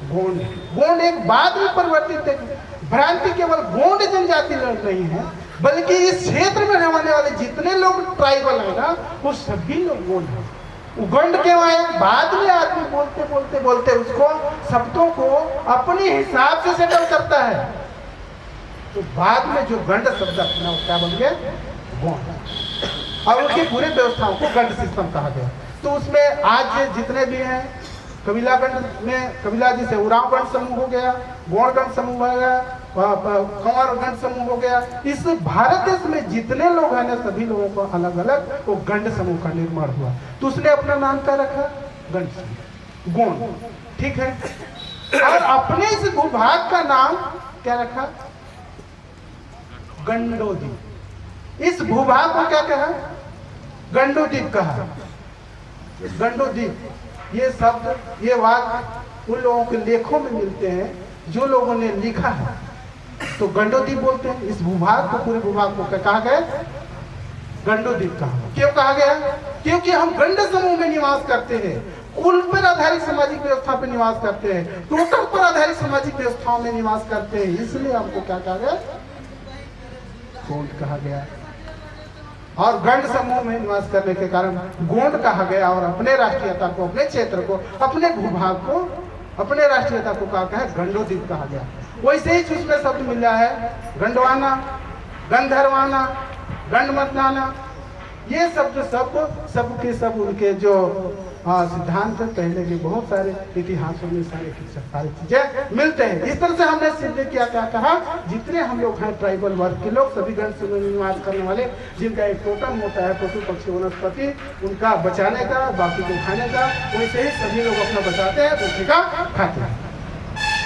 गोंड। गोंड एक बाद में परिवर्तित है। भ्रांति केवल गोंड जनजाति लोग नहीं है, बल्कि इस क्षेत्र में रहने वाले जितने लोग ट्राइबल है ना, वो सभी लोग गोंड हैं। गंड क्यों आया? बाद में आदमी बोलते बोलते बोलते उसको शब्दों को अपने हिसाब से सेटल करता है, तो बाद में जो गंड शब्द अपना वो क्या बन गया? गौण। और उनकी पूरे व्यवस्थाओं को गंड सिस्टम कहा गया। तो उसमें आज जितने भी हैं, कबीला गंड में कबीला जी से उराव गंड समूह हो गया, गौण गंड समूह हो गया, कंवर गंड समूह हो गया। इस भारत देश में जितने लोग हैं ना, सभी लोगों को अलग अलग वो गंड समूह का निर्माण हुआ। तो उसने अपना नाम क्या रखा? गंड समूह, गौण। ठीक है। और अपने इस भूभाग का नाम क्या रखा? गंडोदीप। इस भूभाग को क्या कहा? गंडोदीप कहा। गंडोदीप ये शब्द, ये वाक्य उन लोगों के लेखों में मिलते हैं जो लोगों ने लिखा है, तो गंडोदीप बोलते हैं। इस भूभाग को, पूरे भूभाग को क्या कहा गया? गंडोदीप कहा। क्यों कहा गया? क्योंकि हम गंड समूह में निवास करते हैं, कुल पर आधारित सामाजिक व्यवस्था पर निवास करते हैं, टोटल पर आधारित सामाजिक व्यवस्थाओं में निवास करते हैं, इसलिए हमको क्या कहा गया? गोंड कहा गया। और गंड समूह में निवास करने के कारण गोंड कहा गया। और अपने राष्ट्रीयता को, अपने क्षेत्र को, अपने भूभाग को, अपने राष्ट्रीयता को कहा है गंडोदीप कहा गया। वैसे ही उसमें शब्द मिला है गंडवाना, गंधर्वाना, गंडमतनाना। ये शब्द सबके सब उनके जो सिद्धांत पहले के बहुत सारे इतिहासों में सारी चीजें मिलते हैं। इस तरह से हमने सिद्ध किया, क्या कहा? जितने हम लोग हैं ट्राइबल वर्ग के लोग, सभी गंड समूह में निवास करने वाले, जिनका एक टोटम होता है पशु पक्षी वनस्पति, उनका बचाने का, बाकी को खाने का, वैसे ही सभी लोग अपना बचाते हैं, दूसरे का खाते हैं।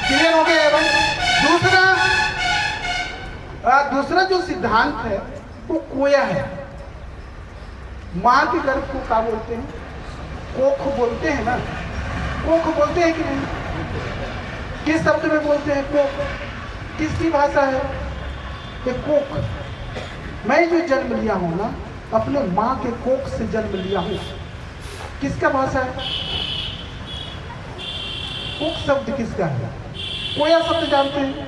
क्लियर हो गया? दूसरा जो सिद्धांत है वो कोया है। माँ के गर्भ को क्या बोलते हैं? कोख बोलते हैं ना। कोख बोलते हैं कि नहीं? किस शब्द में बोलते हैं कोख? किसकी भाषा है ये कोख? मैं जो जन्म लिया हूं ना, अपने माँ के कोख से जन्म लिया हूं, किसका भाषा है? कोख शब्द किसका है? कोया शब्द जानते हैं?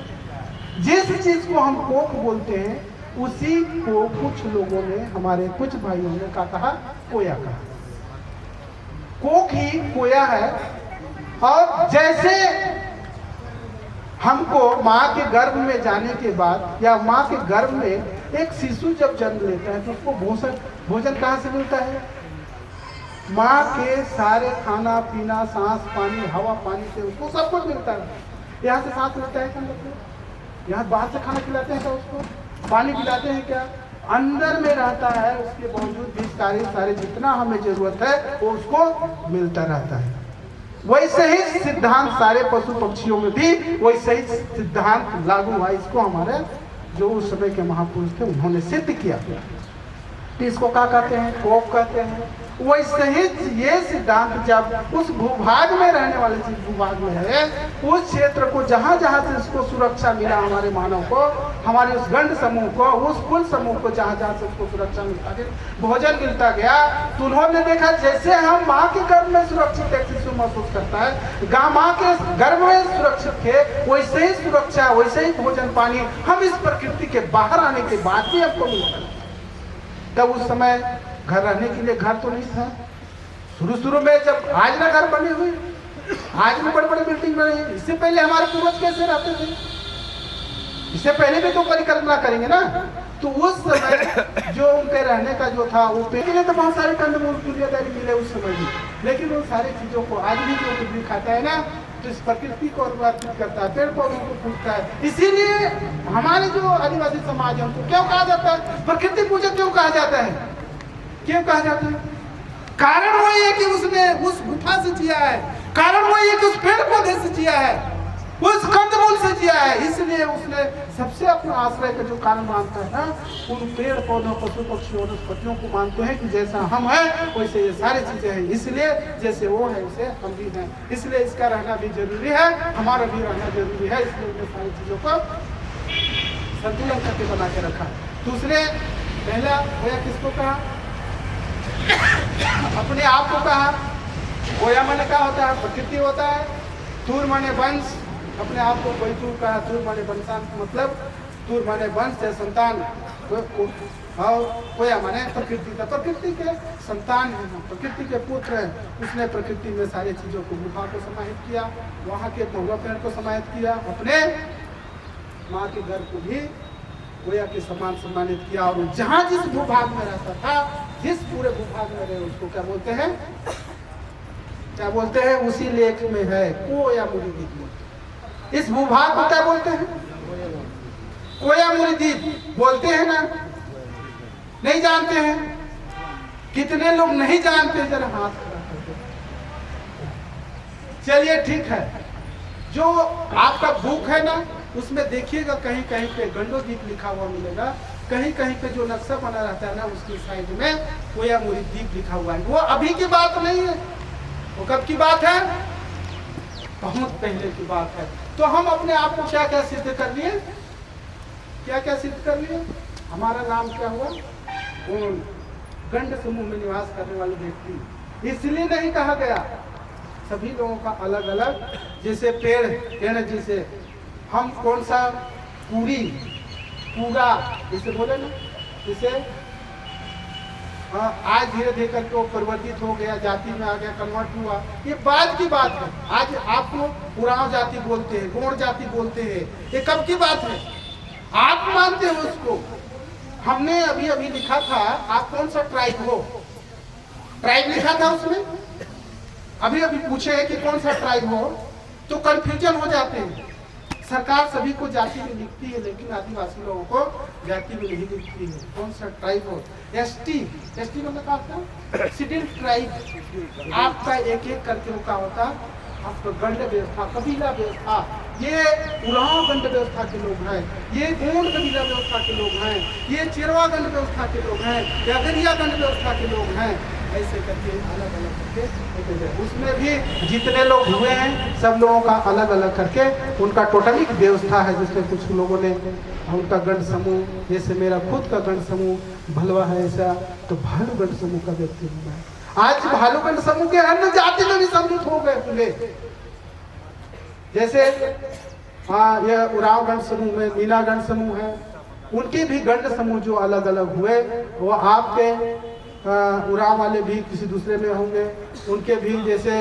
जिस चीज को हम कोख बोलते हैं उसी को कुछ लोगों ने, हमारे कुछ भाइयों ने क्या कहा? कोया कहा। कोख ही कोया है। और जैसे हमको माँ के गर्भ में जाने के बाद, या माँ के गर्भ में एक शिशु जब जन्म लेता है, तो उसको भोजन कहाँ से मिलता है? माँ के सारे खाना पीना, सांस पानी, हवा पानी से उसको सब कुछ मिलता है। यहाँ से सांस लेता है क्या? यहाँ बाहर से खाना खिलाते हैं क्या? उसको पानी पिलाते हैं क्या? अंदर में रहता है, उसके बावजूद भी सारे जितना हमें जरूरत है वो उसको मिलता रहता है। वैसे ही सिद्धांत सारे पशु पक्षियों में भी वैसे ही सिद्धांत लागू हुआ। इसको हमारे जो उस समय के महापुरुष थे उन्होंने सिद्ध किया। इसको क्या कहते हैं? कोप कहते हैं। वैसे ही ये सिद्धांत जब उस भूभाग में रहने वाले जिस भूभाग में है, उस क्षेत्र को जहाँ जहाँ से उसको सुरक्षा मिला, हमारे मानव को, हमारे उस गंड समूह को, उस कुल समूह को जहाँ जहाँ से उसको सुरक्षा मिलता गया, भोजन मिलता गया, तो उन्होंने देखा जैसे हम माँ के गर्भ में सुरक्षित एक शिशु महसूस करता है, माँ के गर्भ में सुरक्षित थे, वैसे ही सुरक्षा, वैसे ही भोजन पानी हम इस प्रकृति के बाहर आने के बाद भी हमको मिलता है। तब उस समय घर रहने के लिए घर तो नहीं था। शुरू में जब आज ना घर बने हुए, आज में बड़े बड़े बिल्डिंग बने, इससे पहले हमारे पूर्वज कैसे रहते थे? इससे पहले भी तो परिकल्पना करेंगे ना। तो उस समय जो उनके रहने का जो था, वो पहले तो बहुत सारे कंदमूल दुनियादारी मिले उस समय भी, लेकिन उन सारी चीजों को आज भी जो कुछ भी खाता है ना, तो इस प्रकृति को अर्पित करता है, पेड़ पौधों को पूजता है। इसीलिए हमारे जो आदिवासी समाज है उनको क्यों कहा जाता है प्रकृति पूजक? क्यों कहा जाता है? क्यों कहा जाता है? कारण वही है कि उसने उस गुफा से जिया है, कारण वही है कि उस पेड़ पौधे से जिया है, उस कंदमूल से जिया है। इसलिए उसने सबसे अपना आश्रय का जो कारण मानता है ना, उन पेड़ पौधों, पशु पक्षियों, वनस्पतियों को मानते हैं कि जैसा हम हैं वैसे ये सारी चीजें हैं। इसलिए जैसे वो है वैसे हम भी हैं, इसलिए इसका रहना भी जरूरी है, हमारा भी रहना जरूरी है। इसलिए उन्हें सारी चीजों को संतुलन करके बना के रखा। दूसरे पहला होया किसको कहा? अपने आप को कहा। होया माने क्या होता है? प्रकृति होता है। तूर माने वंश, अपने आप को कोई तूर कहा। तूर माने वंशांश, मतलब तूर माने वंश या संतान, और कोया माने प्रकृति का, प्रकृति के संतान है, प्रकृति के पुत्र हैं। उसने प्रकृति में सारी चीजों को, गुफा को समाहित किया, वहाँ के महुआ पेड़ को समाहित किया, अपने माँ के घर को भी कोया के समान सम्मानित किया। और जहाँ जिस भूभाग में रहता था, जिस पूरे भूभाग में रहे, उसको क्या बोलते हैं, क्या बोलते हैं, उसी लेख में है कोया मुनि द्वीप। इस भूभाग को क्या बोलते हैं, कोया मुनि द्वीप बोलते हैं ना, नहीं जानते हैं? कितने लोग नहीं जानते, जरा हाथ खड़ा करके। चलिए ठीक है, जो आपका बुक है ना, उसमें देखिएगा कहीं कहीं पे गंडोद्वीप लिखा हुआ मिलेगा, कहीं कहीं पे जो नक्शा बना रहता है ना, उसकी साइड में कोया मुनि द्वीप लिखा हुआ है। वो अभी की बात नहीं है, वो कब की बात है, बहुत पहले की बात है। तो हम अपने आप को क्या क्या सिद्ध कर लिए, क्या क्या सिद्ध कर लिए, हमारा नाम क्या हुआ, गंड समूह में निवास करने वाले व्यक्ति। इसलिए नहीं कहा गया, सभी लोगों का अलग अलग, जैसे पेड़ है, जैसे हम कौन सा पूरी पूरा इसे बोले ना, इसे आज धीरे धीरे करके वो परिवर्तित हो गया, जाति में आ गया, कन्वर्ट हुआ, ये बाद की बात है। आज आपको पुराण जाति बोलते हैं, गौड़ जाति बोलते हैं, ये कब की बात है, आप मानते हो उसको। हमने अभी अभी लिखा था, आप कौन सा ट्राइब हो, ट्राइब लिखा था उसमें, अभी अभी पूछे कि कौन सा ट्राइब हो, तो कंफ्यूजन हो जाते हैं। सरकार सभी को जाति में लिखती है, लेकिन आदिवासी लोगों को जाति में नहीं लिखती है। कौन सा ट्राइब हो, एसटी, एसटी मतलब क्या होता है, शेड्यूल्ड ट्राइब। आपका एक एक करके रुका होता, आपका गंड व्यवस्था, कबीला व्यवस्था, ये उरांव गंड व्यवस्था के लोग हैं, ये गोंड कबीला व्यवस्था के लोग हैं, ये चिरवा गंड व्यवस्था के लोग हैं, या अगरिया गंड व्यवस्था के लोग हैं, ऐसे करके अलग अलग करके उसमें भी जितने लोग हुए हैं, सब लोगों का अलग अलग करके उनका टोटलिक व्यवस्था है। जिसमें कुछ लोगों ने उनका गण समूह, जैसे मेरा खुद का गण समूह भलवा है, ऐसा तो भालू गण समूह का व्यक्ति होना है। आज भालू गण समूह के अन्य जाति में भी सम्मिलित हो गए होंगे, जैसे यह उराव गण समूह में मीना गण समूह है, उनके भी गण समूह जो अलग अलग हुए, वो आपके उराव वाले भी किसी दूसरे में होंगे, उनके भी जैसे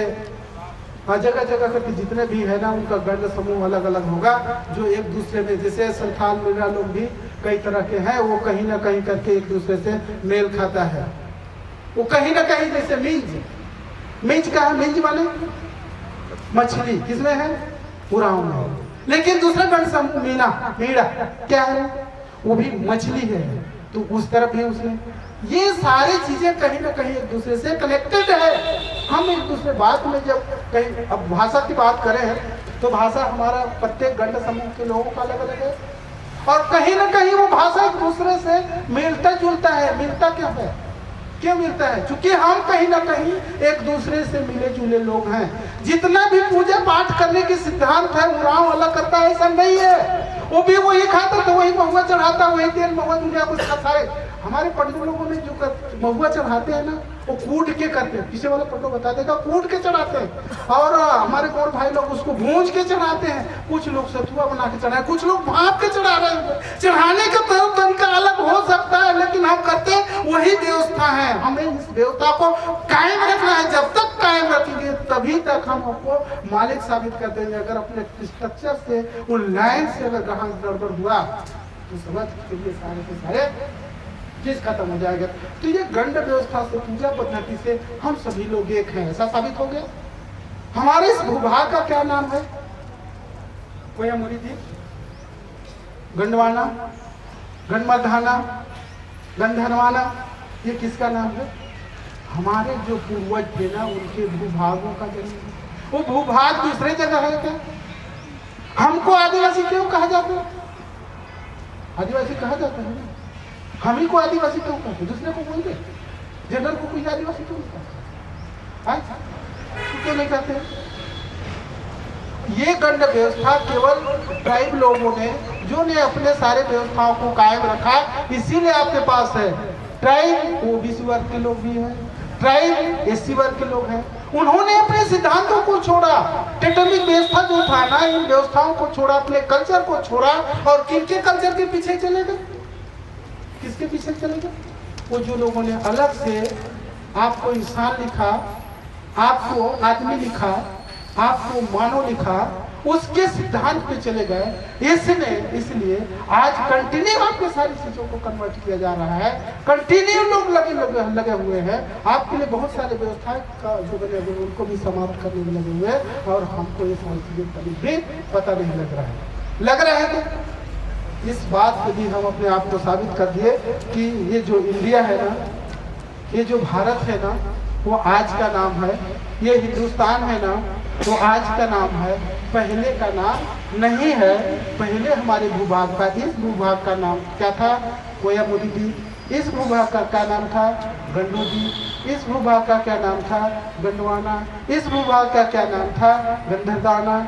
जगह जगह करके जितने भी है ना, उनका गण समूह अलग अलग होगा, जो एक दूसरे में, जैसे संथाल मिर्रा लोग भी कई तरह के हैं, वो कहीं ना कहीं करके एक दूसरे से मेल खाता है। वो कहीं ना कहीं, जैसे मिंज का है, मिंज वाले मछली किसमें है, उराव में, लेकिन दूसरा गण समूह मीरा क्या है, वो भी मछली है, तो उस तरफ भी उसने, ये सारी चीजें कहीं ना कहीं एक दूसरे से कनेक्टेड है। हम एक दूसरे बात में जब कहीं, अब भाषा की बात करें तो भाषा हमारा प्रत्येक गण समूह के लोगों का अलग अलग है, और कहीं ना कहीं वो भाषा एक दूसरे से मिलता जुलता है। मिलता क्यों है, क्यों मिलता है, क्योंकि हम कहीं ना कहीं एक दूसरे से मिले जुले लोग हैं। जितना भी पूजा पाठ करने के सिद्धांत है, उराव अलग करता है ऐसा नहीं है, वो भी वही खाता तो वही महुआ चढ़ाता, वही तेल महुआ दुनिया कुछ खाए। हमारे पंडित लोगों ने जो महुआ चढ़ाते हैं ना, वो कूट के करते हैं, पीछे वाला फोटो बता देगा, कूट के चढ़ाते हैं, और हमारे गौड़ भाई लोग उसको भूंज के चढ़ाते हैं, कुछ लोग सतुआ बना के चढ़ाए, कुछ लोग भाप के चढ़ा रहे हैं। चढ़ाने का तरीका अलग हो सकता है, लेकिन हम करते वही व्यवस्था है। हमें इस व्यवस्था को कायम रखना है, जब तक कायम रखेंगे तभी तक हम आपको मालिक साबित कर देंगे। अगर अपने स्ट्रक्चर से, उन लाइन से अगर ग्रहण गड़बड़ हुआ तो समझ के लिए सारे के सारे चीज खत्म हो जाएगा। तो ये गंड व्यवस्था से, पूजा पद्धति से हम सभी लोग एक हैं, ऐसा साबित हो गया। हमारे इस भूभाग का क्या नाम है, कोया मुनि द्वीप, गंडवाना, गंडमर्धाना, गंधर्वाना, ये किसका नाम है, हमारे जो पूर्वज थे ना, उनके भूभागों का जन्म है। वो भूभाग दूसरे जगह है क्या, हमको आदिवासी क्यों कहा जाता है, आदिवासी कहा जाता है ना, हम ही को आदिवासी क्यों कहते, दूसरे को बोलते, जनरल को कोई आदिवासी क्यों कहते, क्यों नहीं कहते। ये गंड व्यवस्था केवल ट्राइब लोगों ने, जो ने अपने सारे व्यवस्थाओं को कायम रखा, इसीलिए आपके पास है। ट्राइब ओबीसी वर्ग के लोग भी हैं, ट्राइब एससी वर्ग के लोग हैं, उन्होंने अपने सिद्धांतों को छोड़ा, टेक्टोनिक व्यवस्था जो था ना, इन व्यवस्थाओं को छोड़ा, अपने कल्चर को छोड़ा, और किनके कल्चर के पीछे चले गए, किसके पीछे चलेगा? वो जो लोगों ने अलग से आपको इंसान लिखा, आपको आदमी लिखा, आपको मानव लिखा, उसके सिद्धांत पे चले गए। इसलिए आज कंटिन्यू आपके सारी चीजों को कन्वर्ट किया जा रहा है, कंटिन्यू लोग लगे हुए हैं आपके लिए बहुत सारे व्यवस्थाएं का जो बने हुए उनको भी समाप्त करने में लगे हुए हैं, और हमको ये सारी चीजें कभी भी पता नहीं लग रहा है तो इस बात पे भी हम अपने आप को साबित कर दिए कि ये जो इंडिया है ना, ये जो भारत है ना, वो आज का नाम है। ये हिंदुस्तान है ना, वो आज का नाम है, पहले का नाम नहीं है। पहले हमारे भूभाग का, इस भूभाग का नाम क्या था? कोयमुदी। इस भूभाग का क्या नाम था? गंडोदी। इस भूभाग का क्या नाम था? गंडवाना। इस भूभाग का क्या नाम था? गंधदाना,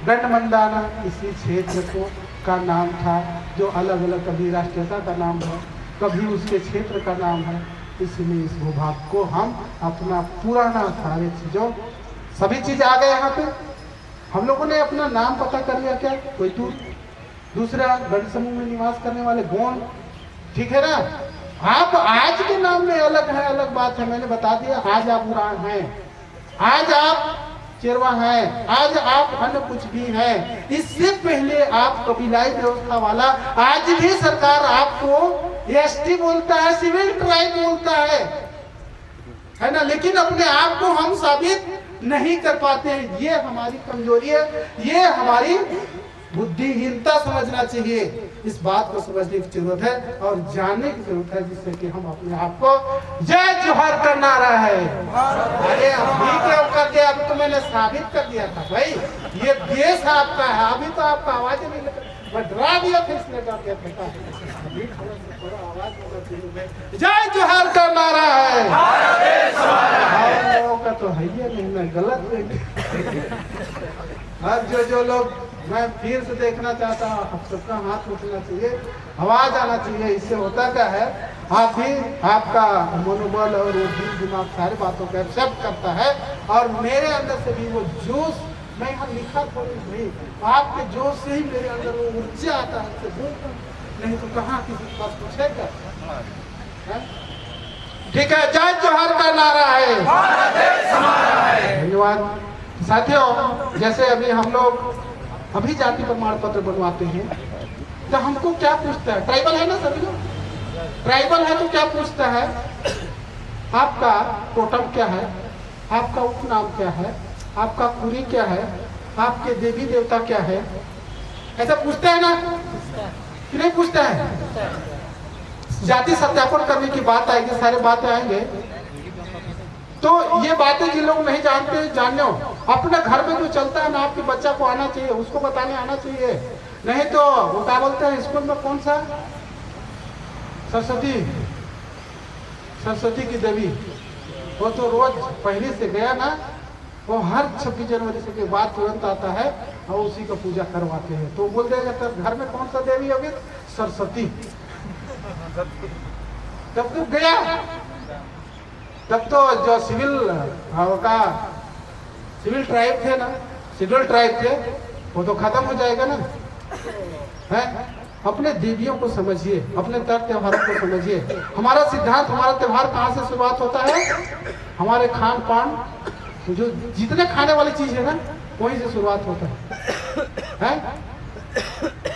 गंडमंदाना। इसी क्षेत्र को का नाम था, जो अलग अलग कभी राष्ट्रीयता का नाम है, कभी उसके क्षेत्र का नाम है। इसलिए इस भूभाग को हम अपना पुराना सारे चीजों सभी चीज आ गए यहाँ पे। हम लोगों ने अपना नाम पता कर लिया क्या? कोई दूसरा गण समूह में निवास करने वाले गोंड, ठीक है ना। आप आज के नाम में अलग है, अलग बात है। मैंने बता दिया, आज आप उड़ान हैं, आज आप चेरवा हैं, आज आप अन्य कुछ भी हैं। इससे पहले आप कबीलाई व्यवस्था वाला, आज भी सरकार आपको एसटी बोलता है, सिविल ट्राइब बोलता है ना, लेकिन अपने आप को हम साबित नहीं कर पाते हैं। ये हमारी कमजोरी है, ये हमारी बुद्धिहीनता समझना चाहिए। इस बात को समझने की जरूरत है और जानने की जरूरत है, जिससे कि हम अपने आप को जय जोहर का नारा है। अरे अभी क्या कर दिया? अभी तो मैंने साबित कर दिया था भाई, ये देश आपका है। अभी तो आपका आवाज नहीं लगा, मैं डरा दिया था, इसलिए डर गया था। जय जोहर का नारा है। हम लोगों का तो है ही नहीं, मैं गलत अब जो लोग, मैं फिर से देखना चाहता हूँ, आप सबका हाथ उठना चाहिए, आवाज आना चाहिए। इससे होता क्या है, आप भी, आपका मनोबल और वो दिल दिमाग सारी बातों को एक्सेप्ट करता है, और मेरे अंदर से भी वो जोश, मैं यहाँ लिखा थोड़ी नहीं, आपके जोश से ही मेरे अंदर वो ऊर्जा आता है, नहीं तो कहाँ किसी के पास पूछेगा। ठीक है, जय जोहर का नारा है। धन्यवाद साथियों। जैसे अभी हम लोग अभी जाति प्रमाण पत्र बनवाते हैं, तो हमको क्या पूछता है? ट्राइबल है ना सभी लोग, ट्राइबल है तो क्या पूछता है? आपका टोटम क्या है, आपका उपनाम क्या है, आपका कुरी क्या है, आपके देवी देवता क्या है, ऐसा पूछता है ना कि नहीं पूछता है? जाति सत्यापन करने की बात आएगी, सारे बातें आएंगे, तो ये बातें जिन लोग नहीं जानते, जानने अपने घर में जो चलता है ना, आपके बच्चा को आना चाहिए, उसको बताने आना चाहिए। नहीं तो वो क्या बोलते हैं स्कूल में, कौन सा सरस्वती की देवी, वो तो रोज पहले से गया ना, वो हर 26 जनवरी से के बाद तुरंत आता है और उसी का पूजा करवाते हैं। तो बोल देगा तब घर में कौन सा देवी होगी? सरस्वती। तब तो गया, तब तो जो सिविल ट्राइब थे ना, शेड्यूल ट्राइब थे, वो तो खत्म हो जाएगा ना। है, अपने देवियों को समझिए, अपने तर त्योहारों को समझिए। हमारा सिद्धांत, हमारा त्योहार कहाँ से शुरुआत होता है? हमारे खान पान, जो जितने खाने वाली चीज है ना, वहीं से शुरुआत होता है?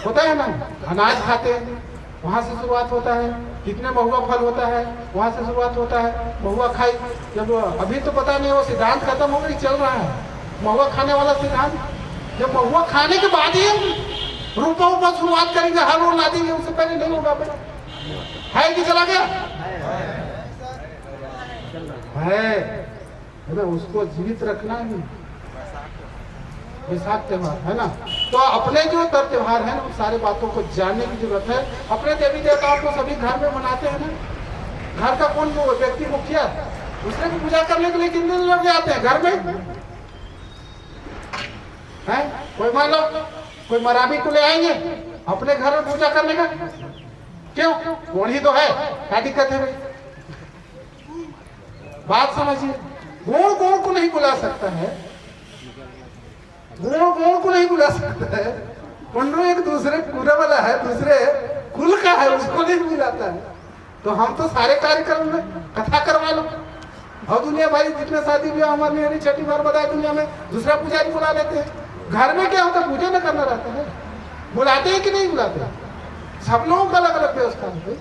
होता है ना, अनाज खाते हैं, वहां से शुरुआत होता है। कितने महुआ फल होता है, वहां से शुरुआत होता है। महुआ खाई, जब अभी तो पता नहीं वो सिद्धांत खत्म हो गई, चल रहा है महुआ खाने वाला सिद्धांत। जब महुआ खाने के बाद ही रूपा ऊपर शुरुआत करेंगे, हर रोज ला देंगे, उससे पहले नहीं होगा। है कि चला गया है ना, उसको जीवित रखना है। वैशाख त्योहार है ना, तो अपने जो तर त्योहार है ना, उन सारे बातों को जानने की जरूरत है। अपने देवी देवताओं को सभी घर में मनाते हैं ना। घर का कौन व्यक्ति मुखिया, उसने भी पूजा करने के लिए कितने लोग जाते हैं घर में? है कोई, मान लो कोई मराबी को ले आएंगे अपने घर में पूजा करने का, क्यों? कौन ही तो है, क्या दिक्कत है भाई? बात समझिए, गोड़ को नहीं बुला सकता है, गोड़ को नहीं बुला सकता है। पंडो एक दूसरे पूरे वाला है, दूसरे कुल का है, उसको नहीं बुलाता है। तो हम तो सारे कार्यक्रम में कथा करवा लो। और दुनिया भाई जितने शादी ब्याह हमारे लिए छठी बार बताए दुनिया में दूसरा पुजारी बुला लेते हैं। घर में क्या होता है, पूजा न करना रहता है। बुलाते हैं कि नहीं बुलाते? सब लोगों का अलग अलग व्यवस्था है।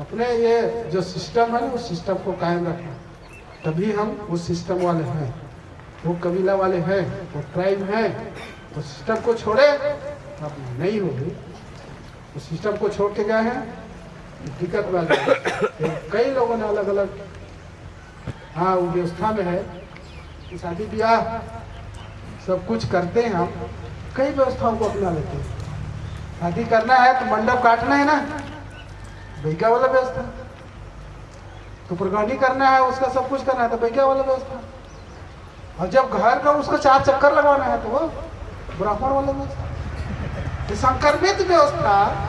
अपने ये जो सिस्टम है ना, उस सिस्टम को कायम रखना, तभी हम उस सिस्टम वाले हैं, वो कबीला वाले हैं, वो ट्राइब हैं। तो सिस्टम को छोड़े अब नहीं होगी। उस सिस्टम को छोड़ के गए हैं, दिक्कत वाली है। कई लोगों ने अलग अलग हाँ वो व्यवस्था में है, शादी ब्याह सब कुछ करते हैं। हम कई व्यवस्थाओं को अपना लेते हैं। शादी करना है तो मंडप काटना है ना, बैगा वाला व्यवस्था। तो प्रगौनी करना है, उसका सब कुछ करना है तो बैगा वाला व्यवस्था। और जब घर का उसका 4 चक्कर लगवाना है तो वो ब्राह्मण वाला व्यवस्था। संक्रमित व्यवस्था,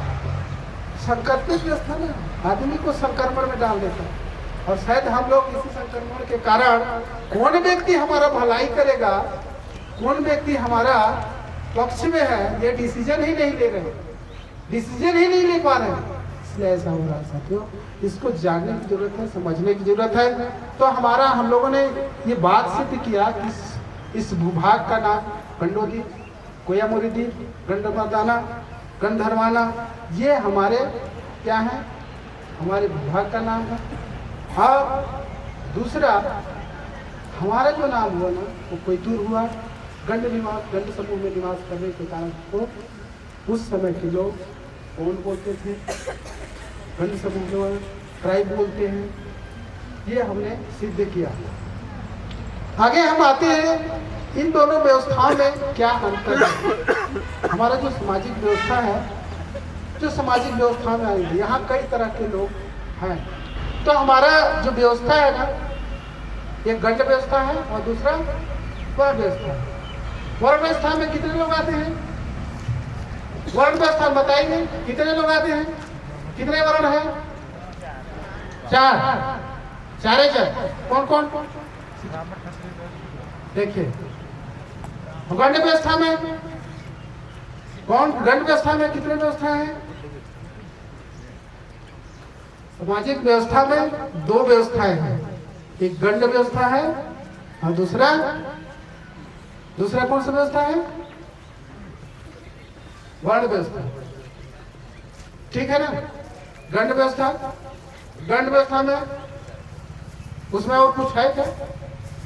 संक्रमित व्यवस्था ना आदमी को संक्रमण में डाल देता है। और शायद हम लोग इसी संक्रमण के कारण कौन व्यक्ति हमारा भलाई करेगा, कौन व्यक्ति हमारा पक्ष में है, ये डिसीजन ही नहीं ले रहे, डिसीजन ही नहीं ले पा रहे। इसलिए ऐसा हो रहा है साथियों। इसको जानने की जरूरत है, समझने की जरूरत है। तो हम लोगों ने ये बात सिद्ध किया कि इस भूभाग का नाम गंडोदी, कोयामुरीदी, गंडमर्दाना, गंधर्वाना, ये हमारे क्या है, हमारे भूभाग का नाम है। और दूसरा हमारा जो नाम हुआ ना वो कोयतूर हुआ। गंड निवास, गंड समूह में निवास करने के कारण तो उस समय के लोग कौन बोलते थे, गंड समूह जो है ट्राइब बोलते हैं। ये हमने सिद्ध किया। आगे हम आते हैं इन दोनों व्यवस्थाओं में क्या अंतर है। हमारा जो सामाजिक व्यवस्था है, जो सामाजिक व्यवस्था में आएगी, यहाँ कई तरह के लोग हैं। तो हमारा जो व्यवस्था है ना, एक गंड व्यवस्था है और दूसरा वर्ण व्यवस्था है। वर्ण व्यवस्था में कितने लोग आते हैं? वर्ण व्यवस्था बताइए कितने लोग आते हैं? कितने वर्ण है? 4, चारे चार। कौन कौन? देखिए गंड व्यवस्था में कौन, गंड व्यवस्था में कितने व्यवस्था है? सामाजिक व्यवस्था में 2 व्यवस्थाएं हैं, एक गंड व्यवस्था है और दूसरा कौन सा व्यवस्था है? वर्ण व्यवस्था। ठीक है ना? गंड व्यवस्था में उसमें और कुछ है क्या?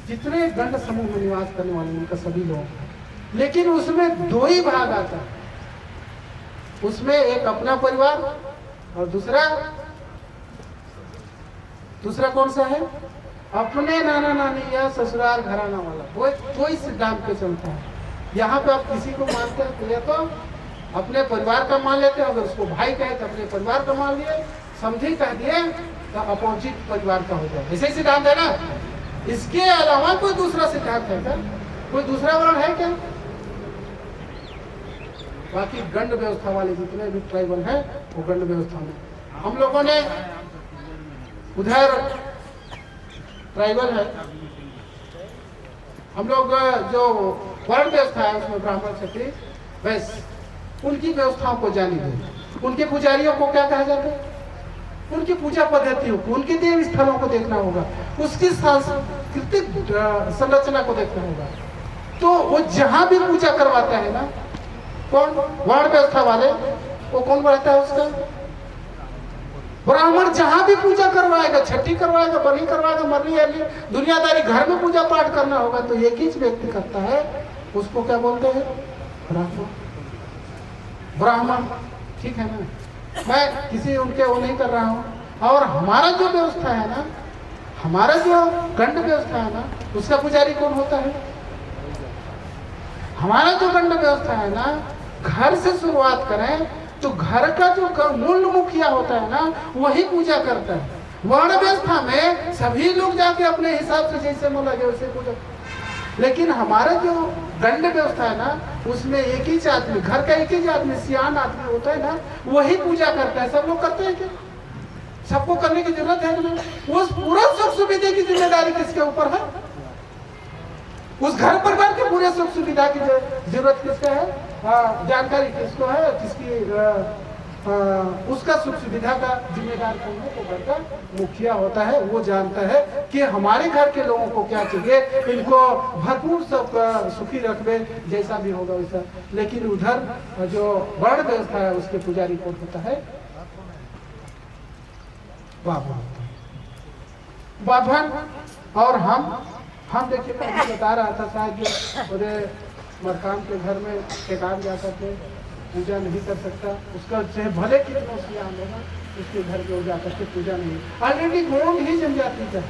जितने गंड समूह में निवास करने वाले उनका सभी लोग, लेकिन उसमें 2 ही भाग आता है। उसमें एक अपना परिवार और दूसरा कौन सा है? अपने नाना नानी या ससुराल घराना वाला। कोई सिद्धांत पे चलता है। यहाँ पे आप किसी को मानते हैं तो या तो अपने परिवार का मान लेते हैं, अगर उसको भाई कहे तो अपने परिवार का मान लिए, समझी कह दिए तो अपोजिट परिवार का हो जाए। ऐसे सिद्धांत है ना। इसके अलावा कोई दूसरा सिद्धांत है क्या? कोई दूसरा वर्ण है क्या? बाकी गंड व्यवस्था वाले जितने भी ट्राइबल हैं वो गंड व्यवस्था में। हम लोगों ने उधर ट्राइबल है, हम लोग जो वर्ण व्यवस्था है उसमें ब्राह्मण क्षत्रिय वैश्य, उनकी व्यवस्थाओं को जानी दे। उनके पुजारियों को क्या कहा जाता है? उनकी पूजा पद्धतियों को, उनके देव स्थलों को देखना होगा, उसकी सांस्कृतिक संरचना को देखना होगा। तो वो जहां भी पूजा करवाता है ना, कौन? वर्ण व्यवस्था वाले, वो कौन रहता है उसका? ब्राह्मण। जहां भी पूजा करवाएगा, छठी करवाएगा, बलि करवाएगा, मरनी अली दुनियादारी, घर में पूजा पाठ करना होगा तो एक ही व्यक्ति करता है, उसको क्या बोलते हैं? ब्राह्मण। ठीक है ना? मैं किसी उनके वो नहीं कर रहा हूँ। और हमारा जो व्यवस्था है ना, हमारा जो गंड व्यवस्था है ना, उसका पुजारी कौन होता है? हमारा जो गंड व्यवस्था है ना, घर से शुरुआत करें तो घर का जो मूल मुखिया होता है ना, वही पूजा करता है। वर्ण व्यवस्था में सभी लोग जाके अपने हिसाब से जैसे मन लगे वैसे पूजा। लेकिन हमारा जो गंड व्यवस्था है ना, उसमें एक ही आदमी, घर का एक ही आदमी, सियान आदमी होता है ना, वही पूजा करता है। सब लोग करते हैं क्या? सबको करने की जरूरत है कि नहीं? उस पूरा सुख सुविधा की जिम्मेदारी किसके ऊपर है? उस घर परिवार के पूरे सुख सुविधा की जरूरत किसका है? जानकारी किसको है? किसकी उसका सुख सुविधा का जिम्मेदार कौन है? तो घर का मुखिया होता है। वो जानता है कि हमारे घर के लोगों को क्या चाहिए, इनको भरपूर सब सुखी रखबे, जैसा भी होगा वैसा। लेकिन उधर जो वर्ण व्यवस्था है उसके पुजारी कौन होता है? बाभन। और हम देखिए, मैं बता रहा था शायद मेरे मरकाम के घर में एक आदमी जाकर के पूजा नहीं कर सकता, उसका चाहे भले कितना सियाम होगा, उसके घर में जाकर के पूजा नहीं, ऑलरेडी गोंड ही जनजाति का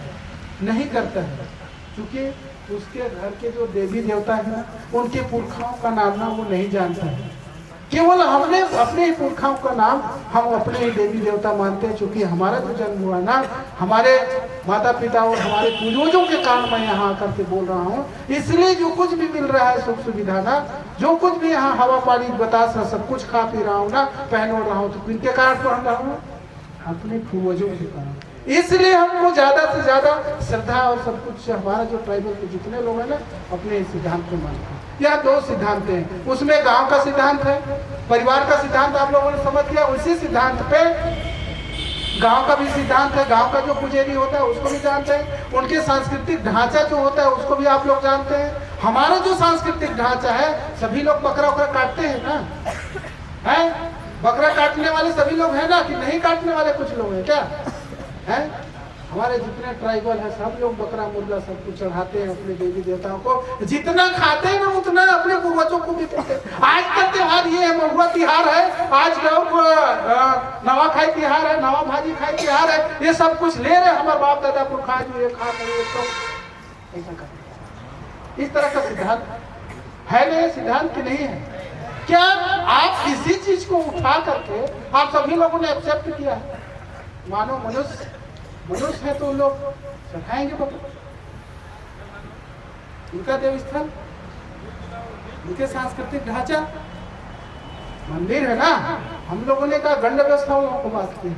नहीं करता है, क्योंकि उसके घर के जो देवी देवता है ना, उनके पुरखाओं का नाम ना वो नहीं जानता है। केवल हमने अपने ही पुरखाओं का नाम हम अपने ही देवी देवता मानते हैं, क्योंकि हमारा जो जन्म हुआ ना, हमारे माता पिता और हमारे पूर्वजों के कारण मैं यहाँ आकर के बोल रहा हूँ। इसलिए जो कुछ भी मिल रहा है सुख सुविधा ना, जो कुछ भी यहाँ हवा पानी बतास सब कुछ खा पी रहा हूँ ना, पहन ओढ़ रहा हूँ, तो किनके कारण पहन रहा हूँ? अपने पूर्वजों के कारण। इसलिए हमको ज्यादा से ज्यादा श्रद्धा और सब कुछ हमारा जो ट्राइबल के जितने लोग हैं ना, अपने सिद्धांत को मानते हैं। यह दो सिद्धांत हैं, उसमें गांव का सिद्धांत है, परिवार का सिद्धांत आप लोगों ने समझ लिया। उसी सिद्धांत पे गांव का भी सिद्धांत है, गांव का जो पुजारी होता है उसको भी जानते हैं, उनके सांस्कृतिक ढांचा जो होता है उसको भी आप लोग जानते हैं। हमारा जो सांस्कृतिक ढांचा है, सभी लोग बकरा वकरा काटते हैं ना, है? बकरा काटने वाले सभी लोग हैं ना, कि नहीं काटने वाले कुछ लोग हैं क्या? है? हमारे जितने ट्राइबल है सब लोग बकरा मुर्गा सब कुछ चढ़ाते हैं अपने देवी देवताओं को। जितना खाते हैं ना उतना अपने पूर्वजों को भी देते हैं। आज का त्योहार ये है, महुआ तिहार है, आज नवा खाई तिहार है, नवा भाजी खाई तिहार है, ये सब कुछ ले रहे हमारे बाप दादा पुरखा जो ये खा कर तो ऐसा करते। इस तरह का सिद्धांत है नहीं, सिद्धांत की नहीं है। क्या आप किसी चीज को उठा करके आप सभी लोगों ने एक्सेप्ट किया है? मानो मनुष्य है तो लोग चढ़ाएंगे बकरा, उनका देव स्थल, उनके सांस्कृतिक ढांचा मंदिर है ना। हम लोगों ने कहा गंड व्यवस्था वालों को बात की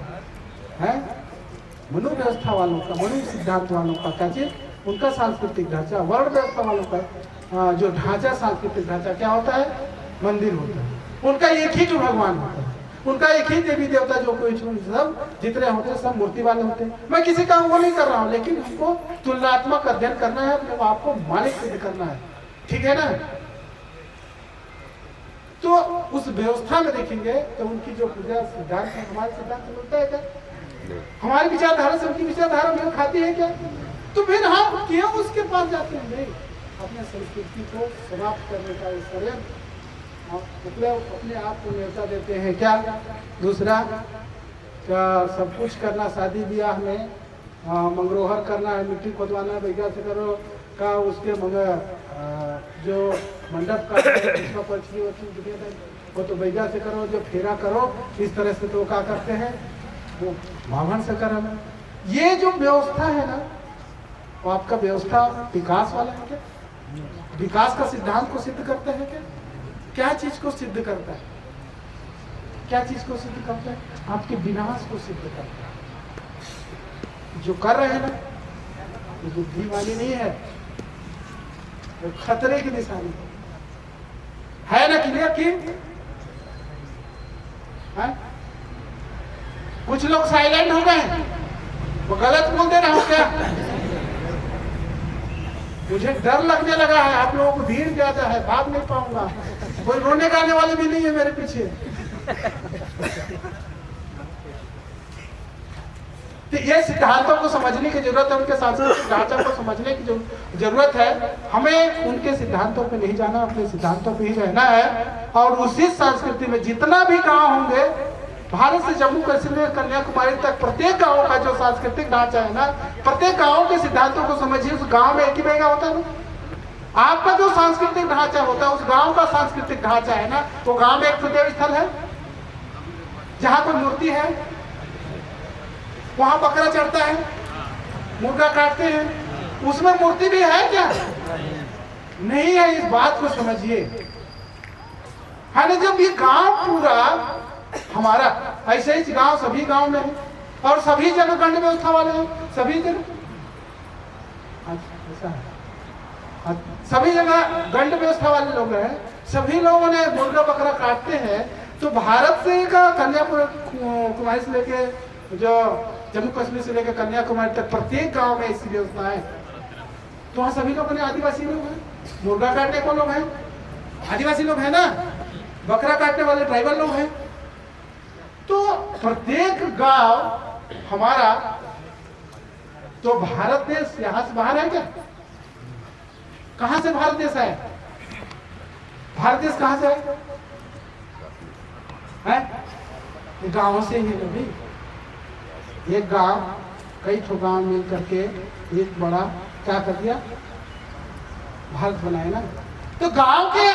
है, मनु व्यवस्था वालों का, मनु सिद्धांत वालों का क्या चीज, उनका सांस्कृतिक ढांचा। वर्ण व्यवस्था वालों का जो ढांचा, सांस्कृतिक ढांचा क्या होता है? मंदिर होता है। उनका एक ही जो भगवान होता है, उनका एक ही देवी देवता, जो कोई सब जितने होते हैं सब मूर्ति वाले होते हैं। मैं किसी का वो नहीं कर रहा हूँ, लेकिन हमको तुलनात्मक अध्ययन करना है, अपने आप को मालिक सिद्ध करना है, ठीक है ना। तो उस व्यवस्था में देखेंगे तो उनकी जो पूजा सिद्धांत है, हमारे सिद्धांत से मिलता है क्या? हमारी विचारधारा से उनकी विचारधारा मेल खाती है क्या? तो फिर हम क्यों उसके पास जाते हैं? नहीं, अपने संस्कृति को समाप्त करने का इस तरह अपने आप को न्योता देते हैं क्या? दूसरा क्या सब कुछ करना, शादी ब्याह में मंगरोहर करना है, मिट्टी खोदवाना, बैगा से करो का, उसके जो मंडप का उसका पक्षी वो तो बैगा से करो, जो फेरा करो, इस तरह से तो क्या करते हैं, वो बाभन से कराना। ये जो व्यवस्था है ना, वो आपका व्यवस्था विकास वाला है क्या? विकास का सिद्धांत को सिद्ध करता है क्या? क्या चीज को सिद्ध करता है? क्या चीज को सिद्ध करता है? आपके विनाश को सिद्ध करता है। जो कर रहे हैं ना, ये बुद्धि वाली नहीं है, वो खतरे की निशानी है ना। क्लियर की है? कुछ लोग साइलेंट हो गए, वो गलत बोल दे रहा हूं क्या? मुझे डर लगने लगा है, आप लोगों को भीड़ ज्यादा है, भाग नहीं पाऊंगा, कोई रोने गाने वाले भी नहीं है मेरे पीछे। तो ये सिद्धांतों को समझने की जरूरत है, उनके सांस्कृतिक ढांचा को समझने की जरूरत है। हमें उनके सिद्धांतों पे नहीं जाना, अपने सिद्धांतों पे ही रहना है। और उसी संस्कृति में जितना भी गांव होंगे, भारत से जम्मू कश्मीर कन्याकुमारी तक, प्रत्येक गांव का जो सांस्कृतिक ढांचा है ना, प्रत्येक गांव के सिद्धांतों को समझिए। उस गांव में एक ही बेगा होता है ना, आपका जो सांस्कृतिक ढांचा होता है, उस गांव का सांस्कृतिक ढांचा है ना, वो गांव में एक देव स्थल है, जहां कोई मूर्ति है, वहां बकरा चढ़ता है, मुर्गा काटते हैं, उसमें मूर्ति भी है क्या? नहीं है। इस बात को समझिए, है ना। जब ये गांव पूरा हमारा, ऐसे ही गांव सभी गांव में है, और सभी जगह गंड व्यवस्था वाले हैं, सभी जगह ऐसा है, सभी जगह गंड व्यवस्था वाले लोग हैं, सभी लोगों ने मुर्गा बकरा काटते हैं। तो भारत से का कन्याकुमारी से लेके जो जम्मू कश्मीर से लेकर कन्याकुमारी तक प्रत्येक गांव में ऐसी व्यवस्था है। तो वहाँ सभी लोग आदिवासी लोग हैं, मुर्गा काटने को लोग हैं, आदिवासी लोग हैं ना, बकरा काटने वाले ट्राइबल लोग हैं। तो प्रत्येक गांव हमारा, तो भारत देश यहाँ से बाहर है क्या? कहां से भारत देश है? भारत देश कहां से है? गांव से ही नहीं, एक गांव कई ठो गांव मिल करके एक बड़ा क्या कर दिया, भारत बनाए ना। तो गांव के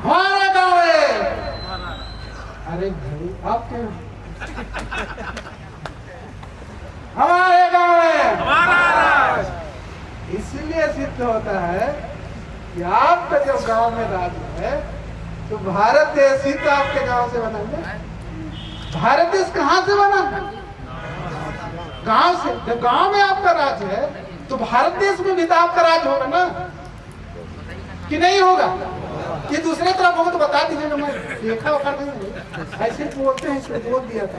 हमारा गांव है। अरे भाई आप क्या, हमारे गांव है, इसलिए सिद्ध होता है कि आपका जब गांव में राज है तो भारत देश ही तो आपके गांव से बना है। भारत देश कहां से बना? गांव से। जब गांव में आपका राज है तो भारत देश में भी तो आपका राज होगा ना, कि नहीं होगा? कि दूसरे तरफ होगा तो बता दीजिएगा, मैं देखा होगा नहीं, ऐसे बोलते हैं, इसको बोल दिया था।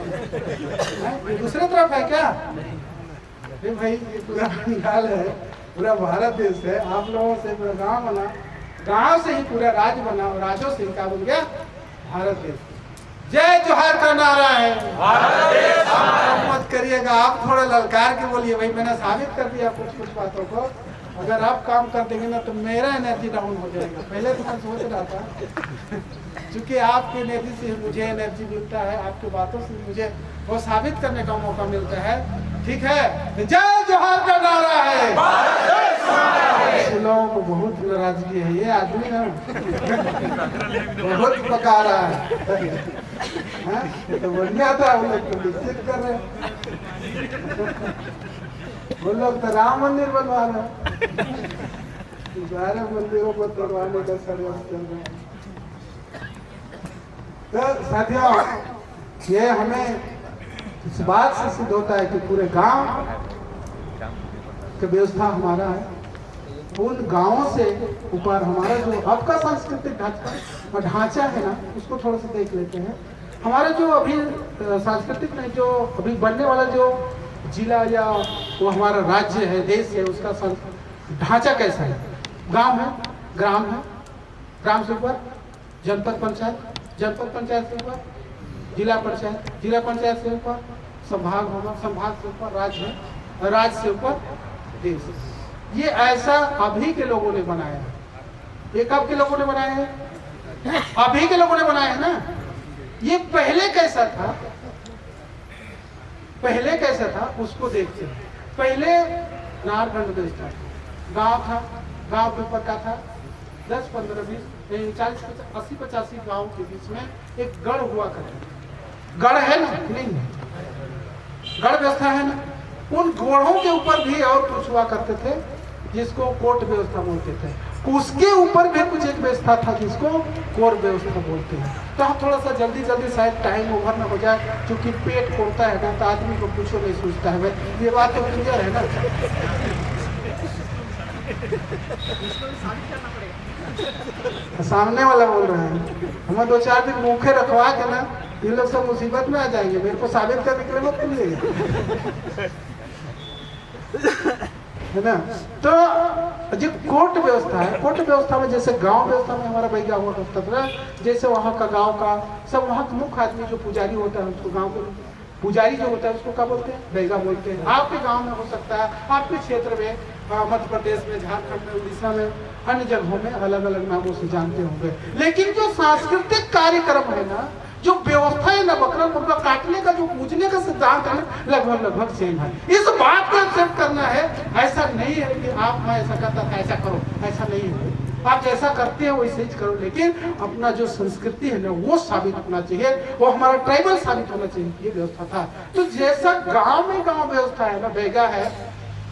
ये दूसरे तरफ है क्या? भाई ये पूरा बंगाल है, पूरा भारत देश है, आप लोगों से पूरा गांव बना, गांव से ही पूरा राज्य बना, और राज्यों से क्या बन गया? भारत देश। जय जोहार का नारा है, भारत देश मत करिएगा, आप थोड़ा ललकार के बोलिए। भाई मैंने साबित कर दिया कुछ बातों को, अगर आप काम कर देंगे ना तो मेरा एनर्जी डाउन हो जाएगा। पहले तो मैं सोच रहा था क्योंकि आपकी एनर्जी से मुझे एनर्जी मिलता है, आपकी बातों से मुझे वो साबित करने का मौका मिलता है। ठीक है, जय जोहार का नारा है, लोगों को बहुत नाराजगी है, ये आदमी ना बहुत पका रहा है। तो बढ़िया था, वो लोग तो निश्चित कर रहे, वो लोग तो राम मंदिर बनवा रहे, सारे मंदिरों को तोड़वाने का षड्यंत्र चल रहा है। तो साथियों, ये हमें इस बात से सिद्ध होता है कि पूरे गांव की व्यवस्था हमारा है। उन गांवों से ऊपर हमारा जो आपका सांस्कृतिक ढांचा है ना, उसको थोड़ा सा देख लेते हैं। हमारा जो अभी सांस्कृतिक में जो अभी बनने वाला जो जिला या वो हमारा राज्य है, देश है, उसका ढांचा कैसा है? गांव है, ग्राम है, ग्राम से ऊपर जनपद पंचायत, जनपद पंचायत से ऊपर जिला पंचायत, जिला पंचायत से ऊपर संभाग होगा, संभाग से ऊपर राज्य है, राज्य से ऊपर देश। ये ऐसा अभी के लोगों ने बनाया है। ये कब के लोगों ने बनाया है? अभी के लोगों ने बनाया है ना। ये पहले कैसा था, पहले कैसा था उसको देखते हैं। पहले नारखंड देश था, गांव था, गांव पेपर का था, 10, 15, 20, 40, 80, 85 गांव के बीच में एक गढ़ हुआ करता। गढ़ है ना, नहीं है? गढ़ व्यवस्था है ना। उन गढ़ों के ऊपर भी और कुछ हुआ करते थे जिसको कोर्ट व्यवस्था बोलते थे। उसके ऊपर भी कुछ एक व्यवस्था था जिसको कोर्ट व्यवस्था बोलते हैं। तो हम थोड़ा सा जल्दी शायद टाइम ओवर ना हो जाए, क्योंकि पेट खोलता है ना तो आदमी को कुछ नहीं सोचता है। भाई ये बात तो क्लियर है ना? सामने वाला बोल रहे हैं, हमें 2-4 दिन भूखे रखवा के ना ये लोग सब मुसीबत में आ जाएंगे। मेरे को साबित करने के लिए मत करिएगा, है ना? तो जो कोर्ट व्यवस्था है, कोर्ट व्यवस्था में जैसे गांव व्यवस्था में हमारा बैगा हुआ करता था, जैसे वहाँ का गांव का सब, वहाँ का मुख्य आदमी जो पुजारी होता है उसको गांव के पुजारी जो होता है उसको क्या बोलते हैं? बैगा बोलते हैं। आपके गांव में हो सकता है, आपके क्षेत्र में, मध्य प्रदेश में, झारखंड में, उड़ीसा में, अन्य जगहों में अलग अलग नामों से जानते होंगे। लेकिन जो सांस्कृतिक कार्यक्रम है ना, जो व्यवस्था है ना, बकरा मुर्गा काटने का जो पूजने का सिद्धांत है, लगभग सेम है। इस बात को एक्सेप्ट करना है। ऐसा नहीं है कि आप, मैं ऐसा करता था ऐसा करो, ऐसा नहीं है। आप जैसा करते हो वैसे ही करो, लेकिन अपना जो संस्कृति है ना वो साबित होना चाहिए, वो हमारा ट्राइबल साबित होना चाहिए। ये व्यवस्था था। तो जैसा गांव में गांव व्यवस्था है ना, बैगा है,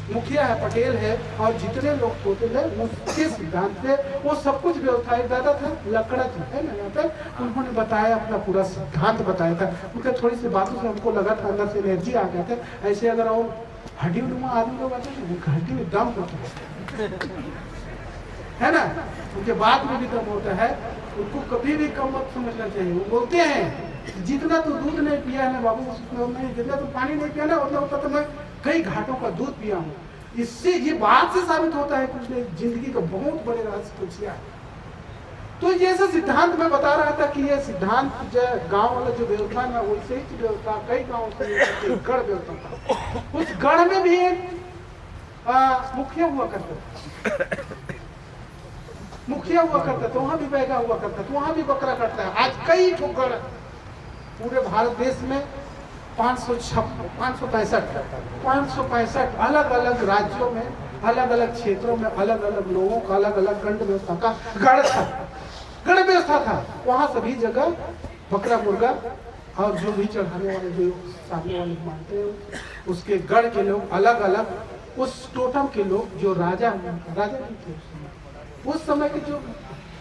मुखिया है, पटेल है, और जितने लोग होते थे उसके सिद्धांत से वो सब कुछ व्यवस्था है। दादा था लकड़ा है ना, यहाँ पे उन्होंने बताया, अपना पूरा सिद्धांत बताया था। उनके थोड़ी सी बातों से हमको लगा था, अंदर से एनर्जी आ गया था। ऐसे अगर और हड्डी उडुमा आदमी लोग आते हैं, हड्डी में दम होता है ना, उनके बात में भी दम होता है। उनको कभी भी कम मत समझना चाहिए। वो बोलते हैं जितना तू दूध नहीं पिया है ना बाबू, नहीं, जितना तू पानी नहीं पिया ना उतना तो मैं कई घाटों का दूध पिया हूँ। इससे ये बात से साबित होता है कुछ नहीं, जिंदगी का बहुत बड़े रहस्य कुछ है। तो ये ऐसा सिद्धांत मैं बता रहा था कि ये सिद्धांत जो गांव वाला जो व्यवस्था ना वैसे ही व्यवस्था कई गाँव से गढ़ व्यवस्था था। उस गढ़ में भी मुखिया हुआ करता था, मुखिया हुआ करता था, वहां भी बैगा हुआ करता था, वहां भी बकरा करता है। आज कई गढ़ पूरे भारत देश में 565 अलग अलग राज्यों में, अलग अलग क्षेत्रों में, अलग अलग लोगों का अलग अलग गण व्यवस्था का गढ़ था, गण व्यवस्था था। वहां सभी जगह बकरा मुर्गा और जो भी चढ़ाने वाले जो सामने वाले मानते हैं उसके गढ़ के लोग अलग अलग, उस टोटम के लोग जो राजा नहीं थे उस समय के जो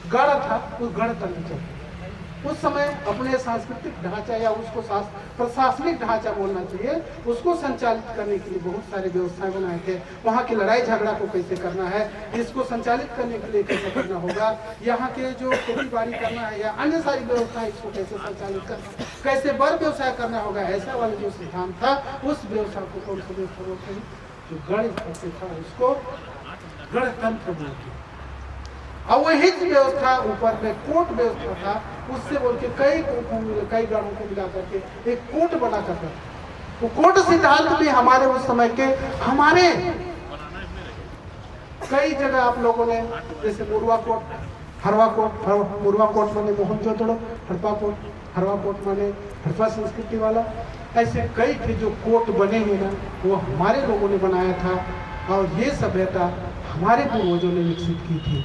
गढ़ था वो गढ़ तंत्र चलता। उस समय अपने सांस्कृतिक ढांचा या उसको प्रशासनिक ढांचा बोलना चाहिए, उसको संचालित करने के लिए बहुत सारे व्यवस्थाएं बनाए थे। वहाँ की लड़ाई झगड़ा को कैसे करना है, इसको संचालित करने के लिए कैसे करना होगा, यहाँ के जो खेती बाड़ी करना है या अन्य सारी व्यवस्थाएं इसको कैसे संचालित करना, कैसे बर व्यवसाय करना होगा, ऐसा वाला जो सिद्धांत था उस व्यवसाय को कौन सा व्यवस्था बोलते हैं, जो गण था उसको गणतंत्र बोलते हैं। और वही व्यवस्था ऊपर में कोर्ट व्यवस्था था, उससे बोल के कई गणों को मिला करके एक कोर्ट बना करता था। वो कोर्ट सिद्धांत भी हमारे उस समय के हमारे कई जगह आप लोगों ने जैसे मुरवा कोट, हरवा कोट, मुरवा कोट माने मोहनजोदड़ो, हड़प्पा कोट, हरवा कोट माने हड़प्पा संस्कृति वाला, ऐसे कई थे जो कोर्ट बने हैं ना, वो हमारे लोगों ने बनाया था और ये सभ्यता हमारे पूर्वजों ने विकसित की थी।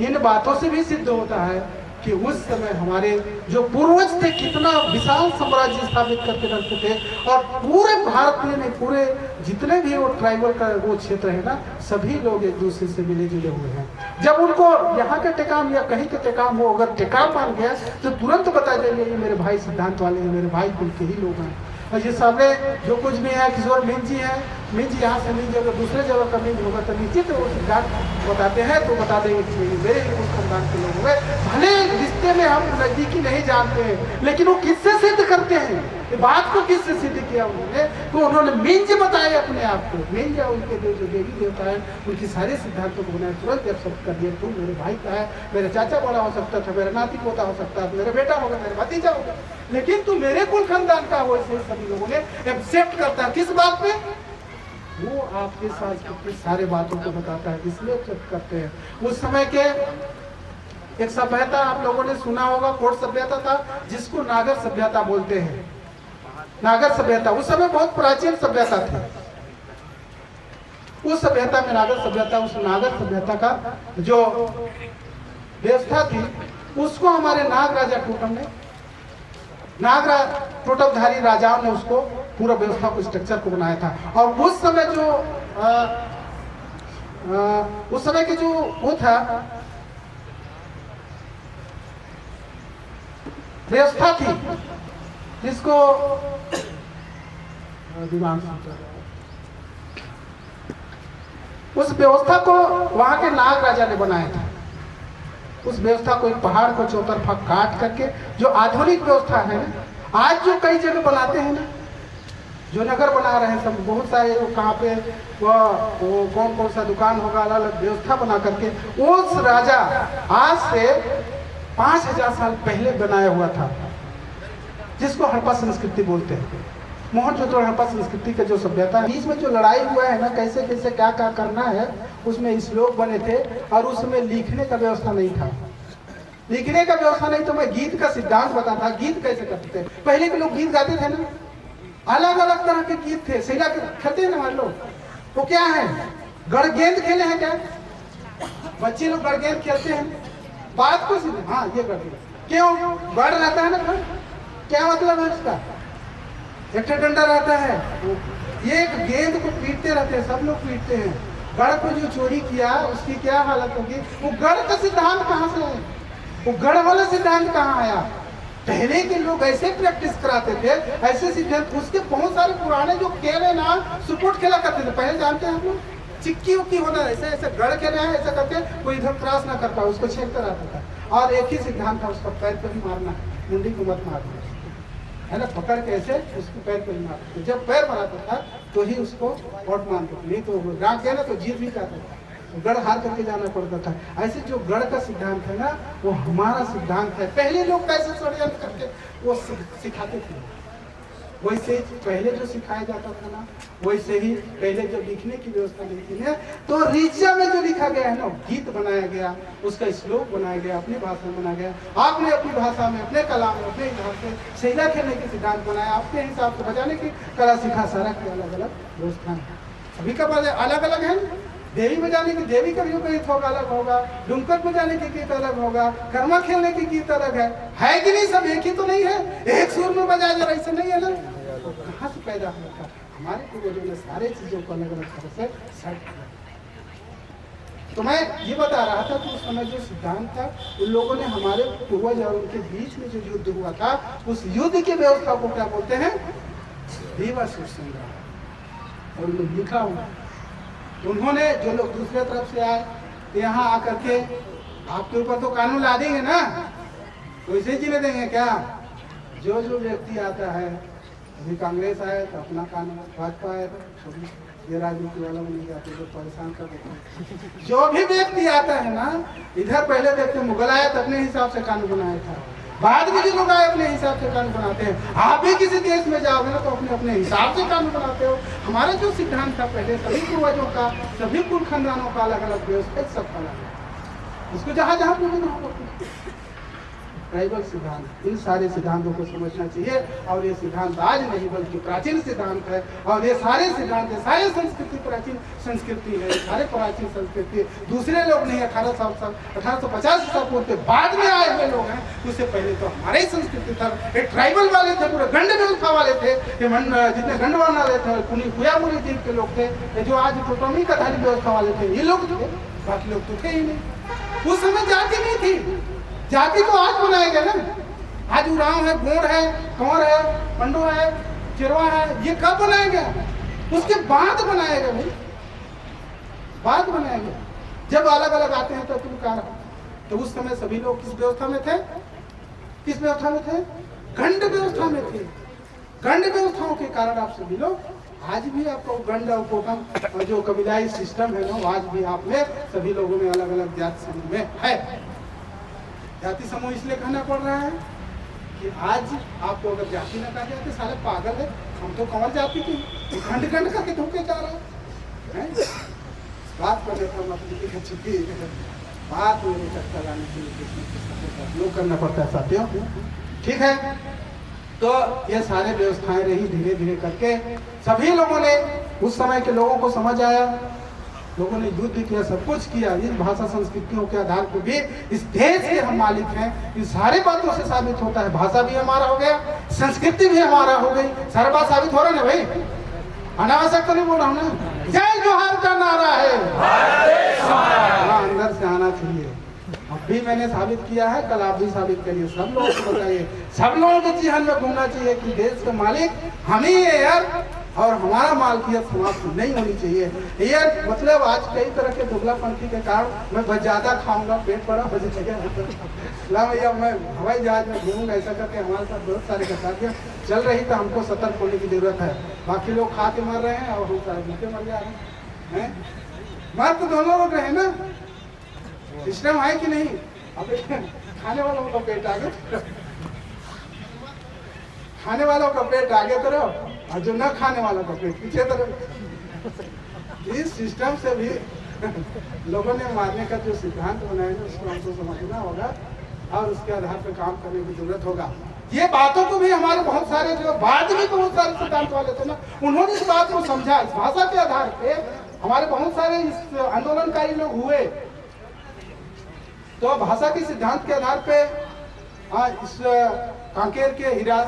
इन बातों से भी सिद्ध होता है कि उस समय हमारे जो पूर्वज थे कितना विशाल साम्राज्य स्थापित करके रखते थे और पूरे भारत में नहीं, पूरे जितने भी वो ट्राइबल का वो क्षेत्र है ना, सभी लोग एक दूसरे से मिले जुले हुए हैं। जब उनको यहाँ का टेकाम या कहीं का टेकाम हो, अगर टेकाम मान गया तो तुरंत बता देंगे ये मेरे भाई सिद्धांत वाले हैं, मेरे भाई कुल के ही लोग हैं। और ये सामने जो कुछ भी है, किशोर मीन जी है, मीन जी यहाँ से मीन जी अगर दूसरे जगह का मीन होगा तो निश्चित वो सिद्धांत बताते हैं तो बता देंगे कि मेरे उस खानदान के लोग हुए। भले रिश्ते में हम नजदीकी नहीं जानते हैं, लेकिन वो किससे सिद्ध करते हैं, ये बात को किससे सिद्ध किया उन्होंने, तो उन्होंने मीन जी बताए अपने आप को। मीन जी उनके जो देवी देवता है उनकी सारे सिद्धांतों को उन्होंने तुरंत एक्सेप्ट कर दिया। तू मेरे भाई का है, मेरे चाचा बड़ा हो सकता था, मेरा नाती पोता हो सकता है, मेरा बेटा होगा, मेरा भतीजा होगा, लेकिन तू मेरे कुल खानदान का हो। ऐसे सभी लोगों ने एक्सेप्ट करता है। किस बात पे? वो आपके सांस्कृतिक सारे बातों को बताता है, इसलिए एक्सेप्ट करते हैं। उस समय के एक सभ्यता आप लोगों ने सुना होगा, कोट सभ्यता था जिसको नागर सभ्यता बोलते हैं। नागर सभ्यता उस समय बहुत प्राचीन सभ्यता थी। उस सभ्यता में नागर सभ्यता, उस नागर सभ्यता का जो व्यवस्था थी उसको हमारे नाग राजा टोटम ने, टोटमधारी राजाओं ने उसको पूरा व्यवस्था को स्ट्रक्चर को बनाया था। और उस समय जो उस समय के जो वो था व्यवस्था थी जिसको उस व्यवस्था को वहां के नाग राजा ने बनाया था। उस व्यवस्था को एक पहाड़ को चौतरफा काट करके जो आधुनिक व्यवस्था है ना, आज जो कई जगह बनाते हैं ना, जो नगर बना रहे हैं सब बहुत सारे, वो कहाँ पे वो कौन सा दुकान होगा, अलग अलग व्यवस्था बना करके उस राजा आज से 5000 साल पहले बनाया हुआ था, जिसको हड़प्पा संस्कृति बोलते हैं। मोहनजोदड़ो हड़प्पा संस्कृति का जो सभ्यता है, बीच में जो लड़ाई हुआ है ना, कैसे कैसे क्या क्या करना है, उसमें श्लोक बने थे और उसमें लिखने का व्यवस्था नहीं था। लिखने का व्यवस्था नहीं तो मैं गीत का सिद्धांत बताता। गीत कैसे करते थे? पहले के लोग गीत गाते थे ना, अलग अलग तरह के गीत थे। सैला खेलते हैं ना हमारे लोग, वो क्या है, गढ़ गेंद खेले हैं क्या? बच्चे लोग गढ़ गेंद खेलते हैं। बात को हाँ, ये गढ़ गेंद क्यों गढ़ रहता है ना, गढ़ क्या मतलब है उसका? एक डंडा रहता है, ये एक गेंद को पीटते रहते हैं, सब लोग पीटते हैं। गढ़ को जो चोरी किया उसकी क्या हालत होगी? वो गढ़ का सिद्धांत कहाँ से है? वो गढ़ वाला सिद्धांत कहाँ आया? पहले के लोग ऐसे प्रैक्टिस कराते थे, ऐसे सिद्धांत। उसके बहुत सारे पुराने जो खेल है ना, सुपोर्ट खेला करते थे पहले, जानते हैं हम लोग, चिक्की उक्की होना, ऐसे ऐसे गढ़ के रहे ऐसा करके कोई इधर क्रॉस ना कर पाए, उसको छेड़ता रहता था। और एक ही सिद्धांत था उसका, पैर पे ही मारना, मुंडी को मत मारना है ना, पकड़ के ऐसे उसके पैर पे ही मारना। तो जब पैर मारता था तो ही उसको वोट मानते थे, नहीं तो राग गया ना तो जीत भी जाता था, गढ़ हार करके जाना पड़ता था। ऐसे जो गढ़ का सिद्धांत है ना वो हमारा सिद्धांत है। पहले लोग कैसे षड्यंत्र करके वो सिखाते थे, वैसे पहले जो सिखाया जाता था ना वैसे ही पहले जो लिखने की व्यवस्था नहीं थी ना, तो ऋचा में जो लिखा गया है ना, गीत बनाया गया, उसका श्लोक बनाया गया, अपनी भाषा में बनाया गया। आपने अपनी भाषा में, अपने कला में, अपने हिसाब से शैला खेलने के सिद्धांत बनाया, अपने हिसाब से बजाने की कला सिखा, सारा की अलग अलग व्यवस्था है। सभी का अलग अलग है। देवी बजाने की देवी का भी गीत होगा, अलग होगा, डुमकट बजाने की गीत अलग होगा, कर्मा खेलने की गीत अलग है कि नहीं? सब एक ही तो नहीं है, एक सुर में बजाया जा रहा, ऐसे नहीं है ना। तो कहाँ से पैदा हुआ था? हमारे पूर्वजों ने सारे चीजों को अलग अलग तरह से सेट किया। तो मैं ये बता रहा था कि उस समय जो सिद्धांत था, उन लोगों ने हमारे पूर्वज और उनके बीच में जो युद्ध हुआ था, उस युद्ध की व्यवस्था को क्या बोलते हैं? देवासुर संग्राम। और उन्होंने लिखा हुआ, उन्होंने जो लोग दूसरे तरफ से आए यहाँ आकर के आपके ऊपर तो कानून ला देंगे ना, तो इसे जीने देंगे क्या? जो जो व्यक्ति आता है, अभी कांग्रेस आए तो अपना कानून, भाजपा आए तो ये राजनीति वाला नहीं जाते जो परेशान कर देते हैं। जो भी व्यक्ति आता है ना, इधर पहले देखते मुगल आया तो अपने हिसाब से कानून बनाया था, बाद में जो लोग आए अपने हिसाब से कानून बनाते हैं। आप भी किसी देश में जाओगे ना तो अपने अपने हिसाब से कानून बनाते हो। हमारा जो सिद्धांत था पहले, सभी पूर्वजों का, सभी कुल खानदानों का अलग अलग व्यवस्था, सब अलग है। उसको जहाँ जहाँ पूजना होगा ट्राइबल सिद्धांत, इन सारे सिद्धांतों को समझना चाहिए। और ये सिद्धांत आज नहीं बल्कि प्राचीन सिद्धांत है, और ये सारे सिद्धांत है, सारे संस्कृति प्राचीन संस्कृति है, सारे प्राचीन संस्कृति दूसरे लोग नहीं, 1850 ईसा पूर्व के बाद में आए हुए लोग हैं। उससे पहले तो हमारे ही संस्कृति था। ये ट्राइबल वाले थे, पूरे गंड व्यवस्था वाले थे, जितने गंडवान वाले थे, कुयामुरी जीव के लोग थे, जो आज टोटमी कथारी व्यवस्था वाले थे, ये लोग थे, बाकी लोग तो थे ही नहीं। उस समय जाति नहीं थी, जाति तो आज बनाया गया ना। आज उरांव है, गोंड है, कंवर है, पंडो है, चिरवा है, ये कब बनाया गया? उसके बाद बनाया गया भाई, बाद बनाया गया। जब अलग अलग आते हैं तो तुम कहा, तो उस समय सभी लोग किस व्यवस्था में थे? किस व्यवस्था में थे? गंड व्यवस्था में थे। गंड व्यवस्थाओं के कारण आप सभी लोग आज भी आपको गंड और कोटम और जो कबीलाई सिस्टम है ना, आज भी आप में सभी लोगों में अलग अलग जाति समूह में है। जाति समूह इसलिए कहना पड़ रहा है कि आज आपको अगर जाति न कहा जाए तो साले पागल है, हम तो कंवर जाति की, खंड खंड करके धोखे जा रहा है। बात करने का मतलब छुट्टी बात मेरे चक्कर लाने के लिए लोग करना पड़ता है साथियों, ठीक है। तो ये सारे व्यवस्थाएं रही, धीरे धीरे करके सभी लोगों ने, उस समय के लोगों को समझ आया, लोगों ने युद्ध किया, सब कुछ किया। इन भाषा संस्कृतियों के आधार पर भी इस देश के हम मालिक हैं। इन सारे बातों से साबित होता है, भाषा भी हमारा हो गया, संस्कृति भी हमारा हो गई, सारा बात साबित हो रहा है ना भाई। अनावश्यक तो नहीं बोल रहा हूँ ना। जय जोहार का नारा है, हाँ, अंदर से आना चाहिए। अब भी मैंने साबित किया है, कल आप भी साबित करिए, सब लोगों को बताइए, सब लोगों के चिहन में घूमना चाहिए कि देश का मालिक हम ही है यार, और हमारा मालकियत समाप्त नहीं होनी चाहिए। ये मतलब आज कई तरह के दुबलापंथी के कारण मैं बहुत ज्यादा खाऊंगा, पेट बड़ा हो जाएगा, भैया मैं हवाई जहाज में घूमूंगा, ऐसा करके हमारे साथ बहुत सारे गतिविधियाँ चल रही, तो हमको सतर्क होने की जरूरत है। बाकी लोग खा के मर रहे हैं और हम सारे भूखे मर जा रहे हैं। मर तो दोनों लोग रहे ना, सिस्टम है कि नहीं? अब खाने वालों का पेट आगे, खाने वालों का पेट आगे तो रहो, और जो न खाने वालों का पेट पीछे तो रहो। इस सिस्टम से भी लोगों ने मारने का जो सिद्धांत बनाया है उसको हमको समझना होगा और उसके आधार पर काम करने की जरूरत होगा। ये बातों को भी हमारे बहुत सारे जो बाद में बहुत सारे सिद्धांत वाले थे ना, उन्होंने इस बात को समझा। इस भाषा के आधार पे हमारे बहुत सारे इस आंदोलनकारी लोग हुए, तो भाषा के सिद्धांत के आधार पे इस कांकेर के हीरा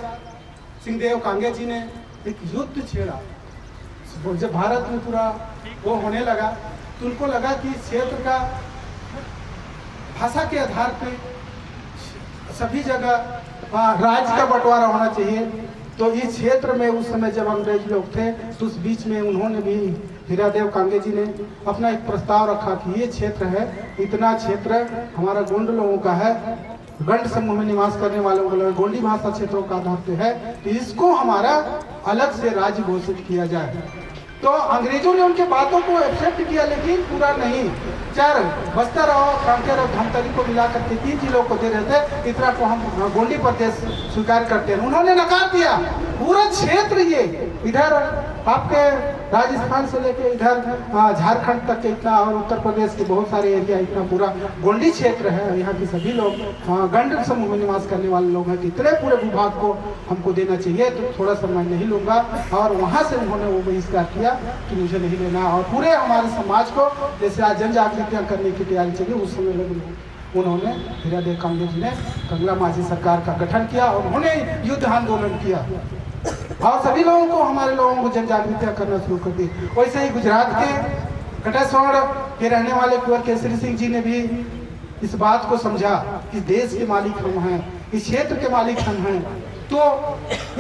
सिंहदेव कांगे जी ने एक युद्ध छेड़ा। जब भारत में पूरा वो होने लगा तो उनको लगा कि क्षेत्र का भाषा के आधार पे सभी जगह राज्य का बंटवारा होना चाहिए, तो इस क्षेत्र में उस समय जब अंग्रेज लोग थे तो उस बीच में उन्होंने भी, हीरादेव कांगे जी ने अपना एक प्रस्ताव रखा कि ये क्षेत्र है, इतना क्षेत्र हमारा गोंड लोगों का है, गंड समूह में निवास करने वालों को गोंडी भाषा क्षेत्रों का आधार पे है, तो इसको हमारा अलग से राज्य घोषित किया जाए। तो अंग्रेजों ने उनके बातों को एक्सेप्ट किया, लेकिन पूरा नहीं। चार बस्तर और कांकेर और धमतरी को मिलाकर के 3 जिलों को दे रहे थे, इतना को हम गोंडी प्रदेश स्वीकार करते हैं, उन्होंने नकार दिया। पूरा क्षेत्र ये इधर आपके राजस्थान से लेके इधर झारखंड तक के इतना, और उत्तर प्रदेश के बहुत सारे एरिया, इतना पूरा गोंडी क्षेत्र है। यहाँ के सभी लोग गंड समूह में निवास करने वाले लोग हैं, इतने पूरे भूभाग को हमको देना चाहिए। तो थोड़ा सा मैं नहीं लूंगा, और वहाँ से उन्होंने वो बहिष्कार किया कि मुझे नहीं लेना। और पूरे हमारे समाज को जैसे आज जन जागृतियाँ करने की तैयारी चली, उस समय लोग उन्होंने हीरादेव कांगे जी ने कंगला माझी सरकार का गठन किया और उन्होंने युद्ध आंदोलन किया और सभी लोगों को, हमारे लोगों को जन जागृतियाँ करना शुरू कर दी। वैसे ही गुजरात के कटेश्वर के रहने वाले कुंवर केसरी सिंह जी ने भी इस बात को समझा कि देश के मालिक हम हैं, इस क्षेत्र के मालिक हम हैं, तो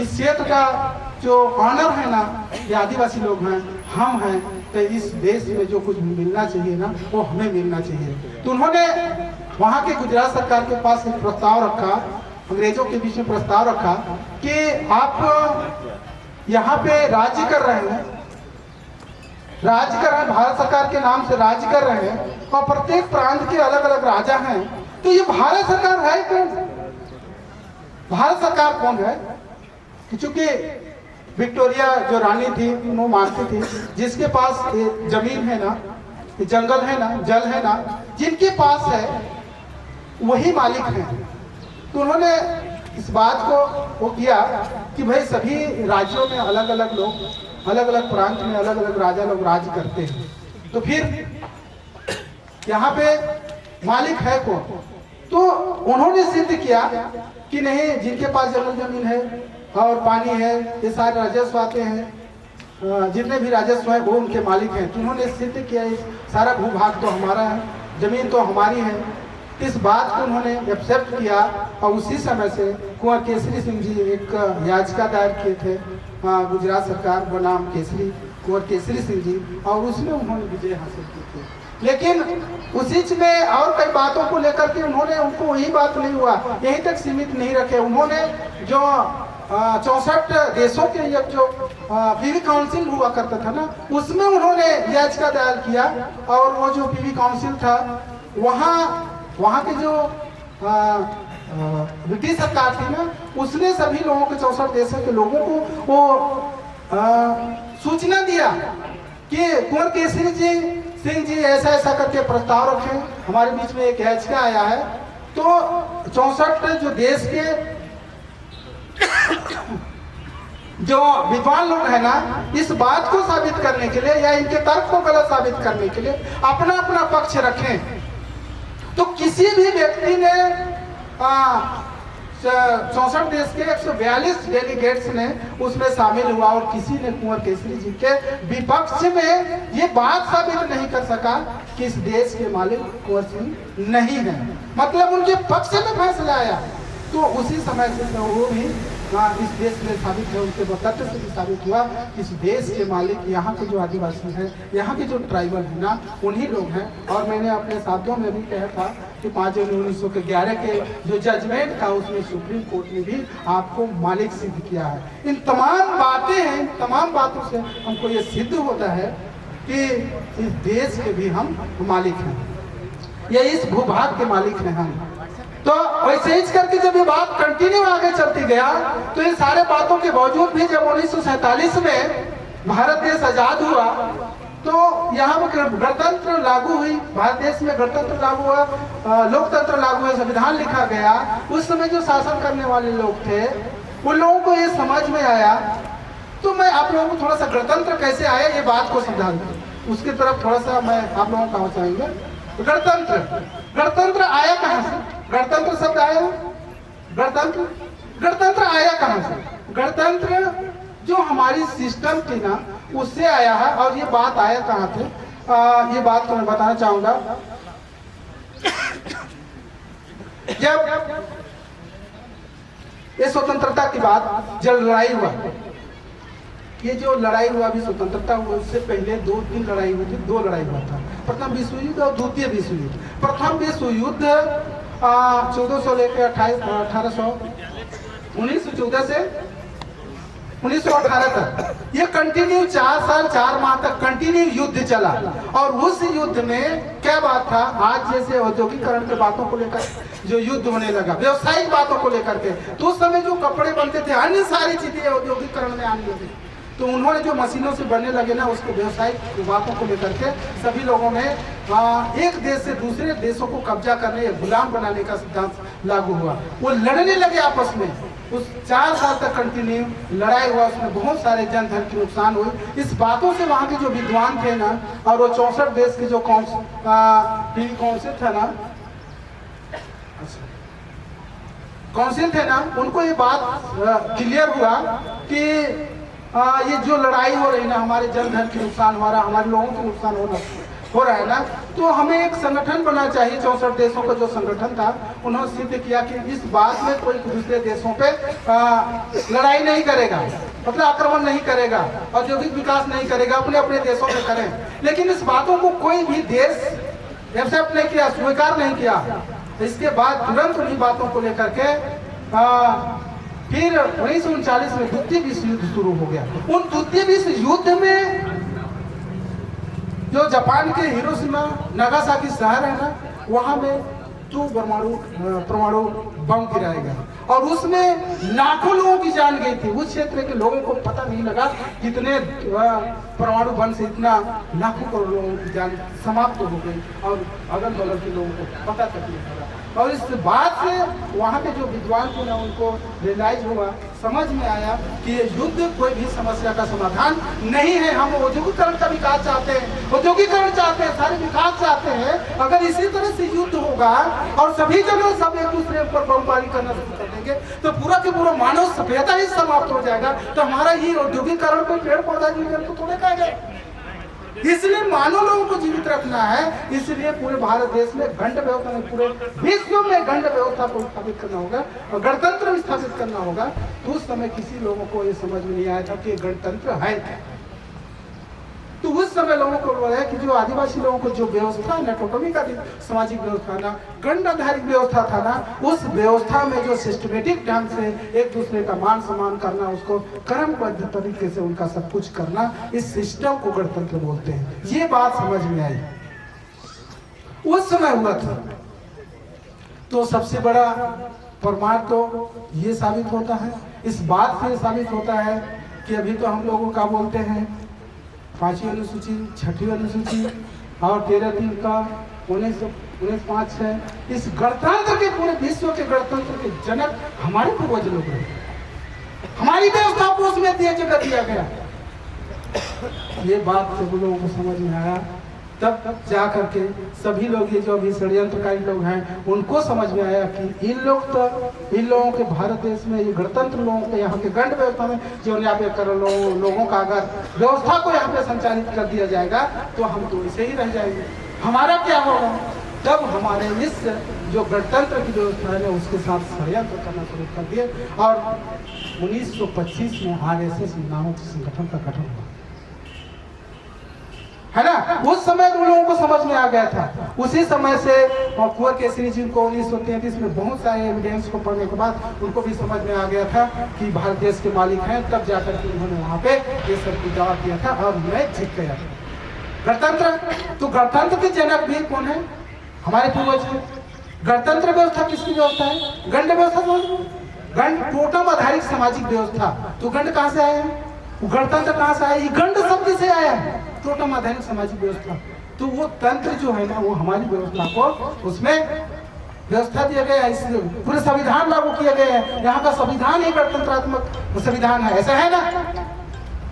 इस क्षेत्र का जो ऑनर है ना, ये आदिवासी लोग हैं, हम हैं, तो इस देश में जो कुछ मिलना चाहिए ना, वो हमें मिलना चाहिए। तो उन्होंने वहाँ के गुजरात सरकार के पास एक प्रस्ताव रखा, अंग्रेजों के बीच में प्रस्ताव रखा कि आप यहाँ पे राज्य कर रहे हैं, भारत सरकार के नाम से राज्य कर रहे हैं, और प्रत्येक प्रांत के अलग अलग राजा हैं, तो ये भारत सरकार है कौन? भारत सरकार कौन है? क्योंकि विक्टोरिया जो रानी थी वो मानती थी जिसके पास जमीन है ना, जंगल है ना, जल है ना, जिनके पास है वही मालिक है। तो उन्होंने इस बात को वो किया कि भाई सभी राज्यों में अलग अलग लोग, अलग अलग प्रांत में अलग अलग राजा लोग राज्य करते हैं, तो फिर यहाँ पे मालिक है कौन? तो उन्होंने सिद्ध किया कि नहीं, जिनके पास जंगल जमीन है और पानी है, ये सारे राजस्व आते हैं, जितने भी राजस्व है वो उनके मालिक हैं। तो उन्होंने सिद्ध किया इस सारा भूभाग तो हमारा है, जमीन तो हमारी है। इस बात को उन्होंने एक्सेप्ट किया और उसी समय से कुंवर केसरी सिंह जी एक याचिका दायर किए थे गुजरात सरकार बनाम केसरी, कुंवर केसरी सिंह जी, और उसमें उन्होंने विजय हासिल की थी। लेकिन उसी में और कई बातों को लेकर के उन्होंने, उनको वही बात नहीं हुआ, यहीं तक सीमित नहीं रखे। उन्होंने जो 64 देशों के एक जो पीवी काउंसिल हुआ करता था ना, उसमें उन्होंने याचिका दायर किया, और वो जो पीवी काउंसिल था वहाँ के जो ब्रिटिश सरकार थी ना, उसने सभी लोगों के 64 देशों के लोगों को वो सूचना दिया कि कुंवर केसरी सिंह जी ऐसा ऐसा करके प्रस्ताव रखें, हमारे बीच में एक याचिका आया है। तो 64 जो देश के जो विद्वान लोग हैं ना, इस बात को साबित करने के लिए या इनके तर्क को गलत साबित करने के लिए अपना अपना पक्ष रखें। तो किसी भी व्यक्ति ने 64 देश के 142 डेलीगेट्स ने उसमें शामिल हुआ, और किसी ने कुंवर केसरी जी के विपक्ष में ये बात साबित नहीं कर सका कि इस देश के मालिक कुंवर सिंह नहीं है, मतलब उनके पक्ष में फैसला आया। तो उसी समय से वो भी इस देश में साबित है, उनके वक्तव्य से भी साबित हुआ कि इस देश के मालिक यहाँ के जो आदिवासी हैं, यहाँ के जो ट्राइबल है ना, उन्हीं लोग हैं। और मैंने अपने शब्दों में भी कहा था कि 5 जनवरी 1911 के जो जजमेंट था उसमें सुप्रीम कोर्ट ने भी आपको मालिक सिद्ध किया है। इन तमाम बातें हैं, इन तमाम बातों से हमको ये सिद्ध होता है कि इस देश के भी हम मालिक हैं, या इस भूभाग के मालिक हैं हम। तो वैसे ही करके जब ये बात कंटिन्यू आगे चलती गया, तो इन सारे बातों के बावजूद भी जब 1947 में भारत देश आजाद हुआ, तो यहाँ पर गणतंत्र लागू हुई, भारत देश में गणतंत्र लागू हुआ, लोकतंत्र लागू हुआ, संविधान लिखा गया। उस समय जो शासन करने वाले लोग थे, उन लोगों को ये समझ में आया। तो मैं आप लोगों को थोड़ा सा गणतंत्र कैसे आया ये बात को समझा दूँ, उसकी तरफ थोड़ा सा मैं आप लोगों को पहुँचाएंगे। गणतंत्र आया कहाँ से? गणतंत्र शब्द आया, गणतंत्र आया कहाँ से? गणतंत्र जो हमारी सिस्टम थी ना, उससे आया है। और ये बात आया कहाँ थे, ये बात को मैं बताना चाहूंगा। जब ये स्वतंत्रता के बाद जब लड़ाई हुआ, ये जो लड़ाई हुआ अभी स्वतंत्रता हुआ उससे पहले 2-3 लड़ाई हुई थी। 2 लड़ाई हुआ था, प्रथम विश्व युद्ध और द्वितीय विश्व युद्ध। प्रथम विश्व युद्ध 1400 लेकर 1800 1914 से 1918 तक ये कंटिन्यू 4 साल 4 माह तक कंटिन्यू युद्ध चला। और उस युद्ध में क्या बात था, आज जैसे औद्योगिकरण के बातों को लेकर जो युद्ध होने लगा, व्यवसायिक बातों को लेकर के, तो उस समय जो कपड़े बनते थे, अन्य सारी चीजें औद्योगिकरण में आने लगी, तो उन्होंने जो मशीनों से बनने लगे ना, उसको व्यवसायिक बातों को लेकर के सभी लोगों ने एक देश से दूसरे देशों को कब्जा करने या गुलाम बनाने का सिद्धांत लागू हुआ। वो लड़ने लगे आपस में। उस 4 साल तक कंटिन्यू लड़ाई हुआ, उसमें बहुत सारे जन धन की नुकसान हुई। इस बातों से वहाँ के जो विद्वान थे ना, और वो 64 देश के जो काउंसिल था ना, काउंसिल थे ना, उनको ये बात क्लियर हुआ कि ये जो लड़ाई हो रही ना, हमारे जन धन की नुकसान हो रहा, हमारे लोगों को नुकसान हो रहा है ना, तो हमें एक संगठन बनना चाहिए। 64 देशों का जो संगठन था, उन्होंने सिद्ध किया कि इस बात में कोई दूसरे देशों पे लड़ाई नहीं करेगा, मतलब आक्रमण नहीं करेगा, औद्योगिक विकास नहीं करेगा, अपने अपने देशों में करें। लेकिन इस बातों को कोई भी देश एक्सेप्ट नहीं किया, स्वीकार नहीं किया। इसके बाद तुरंत उन्हीं बातों को लेकर के फिर 1939 में द्वितीय विश्व युद्ध शुरू हो गया। उन द्वितीय विश्व युद्ध में जो जापान के हिरोशिमा नागासाकी शहर है ना, वहां में 2 परमाणु बम गिराए गए और उसमें लाखों लोगों की जान गई थी। उस क्षेत्र के लोगों को पता नहीं लगा कितने परमाणु बम से इतना लाखों करोड़ लोगों की जान समाप्त हो गई और अगल बगल के लोगों को पता तक नहीं लगा। और इस बात से वहाँ के जो विद्वान थे ना, उनको रियलाइज हुआ, समझ में आया कि ये युद्ध कोई भी समस्या का समाधान नहीं है। हम औद्योगिकरण का विकास चाहते हैं, औद्योगिकरण चाहते हैं, सारे विकास चाहते हैं। अगर इसी तरह से युद्ध होगा और सभी जगह सब एक दूसरे पर बमबारी करना शुरू कर देंगे, तो पूरा के पूरा मानव सभ्यता ही समाप्त हो जाएगा। तो हमारा ये औद्योगिकरण कोई पेड़ पौधा जीवन को थोड़े खाएगा। इसलिए मानव लोगों को जीवित रखना है, इसलिए पूरे भारत देश में गंड व्यवस्था में, पूरे विश्व में गंड व्यवस्था को स्थापित करना होगा और गणतंत्र स्थापित करना होगा। तो उस समय किसी लोगों को ये समझ में नहीं आया था कि गणतंत्र है। तो उस समय लोगों को बोला है कि जो आदिवासी लोगों को जो व्यवस्था ना, टोटमी का सामाजिक व्यवस्था ना, गण आधारित व्यवस्था था ना, उस व्यवस्था में जो सिस्टमेटिक ढंग से एक दूसरे का मान सम्मान करना, उसको क्रमबद्ध तरीके से उनका सब कुछ करना, इस सिस्टम को गणतंत्र बोलते हैं। ये बात समझ में आई, उस समय हुआ था। तो सबसे बड़ा प्रमाण तो ये साबित होता है, इस बात से साबित होता है कि अभी तो हम लोगों का बोलते हैं 5वीं अनुसूची, 6वीं अनुसूची और 13(3) का 1905 है। इस गणतंत्र के, पूरे विश्व के गणतंत्र के जनक हमारे पूर्वज लोग हैं। हमारी व्यवस्था को उसमें जगह दिया गया। ये बात जब लोगों को समझ में आया, तब जा करके सभी लोग, ये जो अभी षड्यंत्रकारी लोग हैं, उनको समझ में आया कि इन लोगों के भारत देश में, ये गणतंत्र लोगों के यहाँ के गण व्यवस्था में जो यहाँ पे कर लोगों का अगर व्यवस्था को यहाँ पे संचालित कर दिया जाएगा, तो हम तो ऐसे ही रह जाएंगे। हमारा क्या होगा? तब हमारे इस जो गणतंत्र की व्यवस्था है उसके साथ षड्यंत्र करना शुरू कर दिए और 1925 में RSS नामक संगठन का गठन हुआ, है ना। उस समय उन लोगों को समझ में आ गया था। उसी समय से कुंवर केसरी जी को 1933 में बहुत सारे एविडेंस को पढ़ने के बाद उनको भी समझ में आ गया था कि भारत देश के मालिक हैं। तब जाकर के उन्होंने वहाँ पे ये सब कुछ दावा किया था और मैं जीत गया था। गणतंत्र, तो गणतंत्र के जनक भी कौन है? हमारे पूर्वज हैं। गणतंत्र व्यवस्था किसकी व्यवस्था है? गंड व्यवस्था। गंड टोटम आधारित सामाजिक व्यवस्था। तो गंड कहाँ से आया है? गणतंत्र कहाँ से आया? ये गंड शब्द से आया है, टोटम आधारित सामाजिक व्यवस्था। तो वो तंत्र जो है ना, वो हमारी व्यवस्था को उसमें व्यवस्था दिया गया है, इसलिए पूरे संविधान लागू किए गए हैं। यहाँ का संविधान ही गणतंत्रात्मक संविधान है, ऐसा है ना।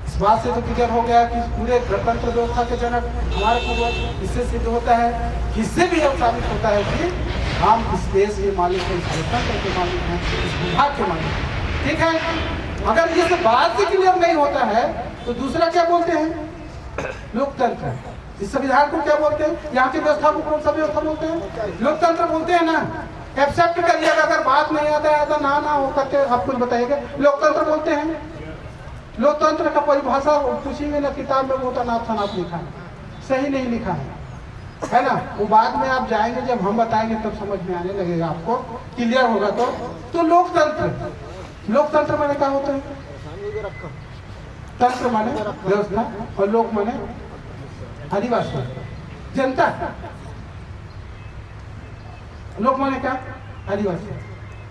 इस बात से तो क्लियर हो गया कि पूरे गणतंत्र व्यवस्था के जनक हमारे पूर्वज। इससे सिद्ध होता है, किससे भी यह साबित होता है कि हम इस देश के मालिक हैं, इस गणतंत्र के मालिक हैं, इस विभाग के मालिक हैं। ठीक है, अगर ये सब बात से क्लियर नहीं होता है तो दूसरा क्या बोलते हैं? लोकतंत्र। इस संविधान को क्या बोलते हैं? यहाँ की व्यवस्था को कौन सा व्यवस्था बोलते हैं? लोकतंत्र बोलते हैं ना। एक्सेप्ट करिएगा, अगर बात नहीं आता है तो ना ना हो करके आप कुछ बताइएगा। लोकतंत्र बोलते हैं, लोकतंत्र का परिभाषा पूछिए ना, किताब में वो तो नाथ नाथ लिखा है, सही नहीं लिखा है ना। वो बाद में आप जाएंगे, जब हम बताएंगे तब समझ में आने लगेगा, आपको क्लियर होगा। तो लोकतंत्र, लोकतंत्र माने क्या होता है? तंत्र माने व्यवस्था और लोक माने आदिवासी जनता। लोक माने क्या? आदिवासी।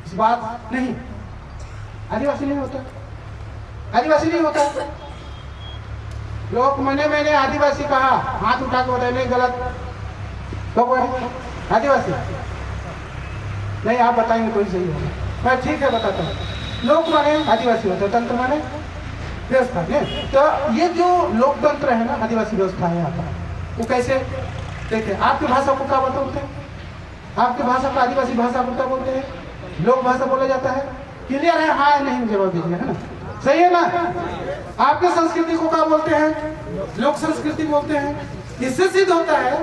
इस बात नहीं, आदिवासी नहीं होता, आदिवासी नहीं होता। लोक माने मैंने आदिवासी कहा, हाथ उठा के बताए नहीं, गलत। लोग आदिवासी नहीं, आप बताएंगे कोई सही होगा, मैं ठीक है बताता हूँ। लोक माने आदिवासी होता है, तंत्र माने व्यवस्था। तो ये जो लोकतंत्र है ना, आदिवासी व्यवस्था है यहाँ पर। वो कैसे देखिए, आपकी भाषा को क्या बोलते हैं? आपकी भाषा को आदिवासी भाषा को क्या बोलते हैं? लोक भाषा बोला जाता है। क्लियर है? हाँ नहीं जवाब दीजिए, है ना, सही है ना। आपके संस्कृति को क्या बोलते हैं? लोक संस्कृति बोलते हैं। इससे सिद्ध होता है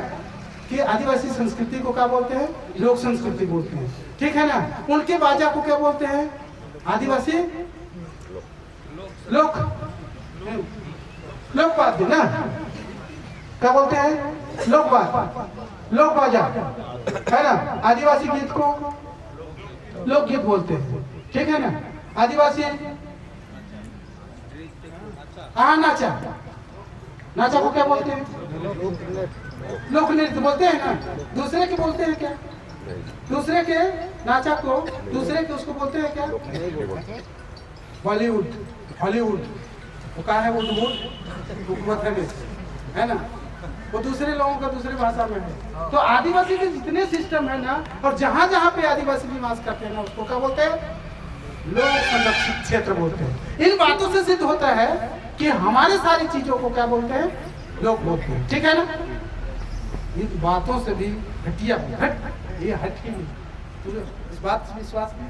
कि आदिवासी संस्कृति को क्या बोलते हैं? लोक संस्कृति बोलते हैं, ठीक है ना। उनके बाजा को क्या बोलते हैं? आदिवासी लोक, लोकवाद्य ना, क्या बोलते हैं? लोकवाद्य, लोक बाजा, है ना। आदिवासी गीत को लोकगीत बोलते हैं, ठीक है ना। आदिवासी नाचा, नाचा को क्या बोलते हैं? लोक नृत्य बोलते हैं ना। दूसरे के बोलते हैं क्या? दूसरे के नाचा को, दूसरे के उसको बोलते हैं क्या? बॉलीवुड, हॉलीवुड, वो कहा है, वो हुकूमत है ना, वो दूसरे लोगों का दूसरे भाषा में है। तो आदिवासी के जितने सिस्टम है ना, और जहाँ जहाँ पे आदिवासी निवास करते हैं ना, उसको क्या बोलते हैं? लोक संरक्षित क्षेत्र बोलते हैं। इन बातों से सिद्ध होता है कि हमारे सारी चीजों को क्या बोलते हैं? लोग बोलते हैं, ठीक है ना। इन बातों से भी हटिया हट, ये हट ही नहीं, इस बात से विश्वास नहीं।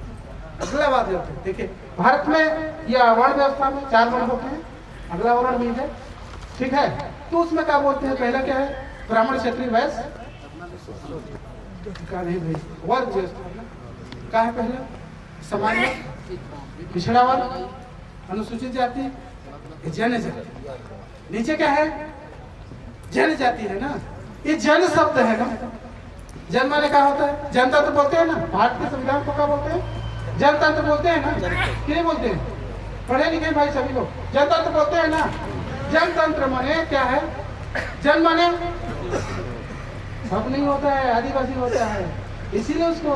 अगला बात होते हैं, देखिए भारत में या वर्ण व्यवस्था में 4 वर्ण होते हैं, अगला वर्ण भी है, ठीक है। तो उसमें क्या बोलते हैं? पहला क्या है? ब्राह्मण, क्षत्रिय, वैश्य का नहीं भाई, वर्ग व्यवस्था क्या है? पहला समाज, पिछड़ा वर्ग, अनुसूचित जाति, जन जाति। नीचे क्या है? जन जाति है ना। ये जन शब्द है ना, जन माने क्या होता है? जनतंत्र बोलते हैं ना, भारत के संविधान को क्या बोलते हैं? जनतंत्र बोलते हैं ना, क्या बोलते हैं? पढ़े लिखे भाई सभी लोग, जनतंत्र बोलते हैं ना। जनतंत्र माने क्या है? जन माने सब नहीं होता है, आदिवासी होता है, इसीलिए उसको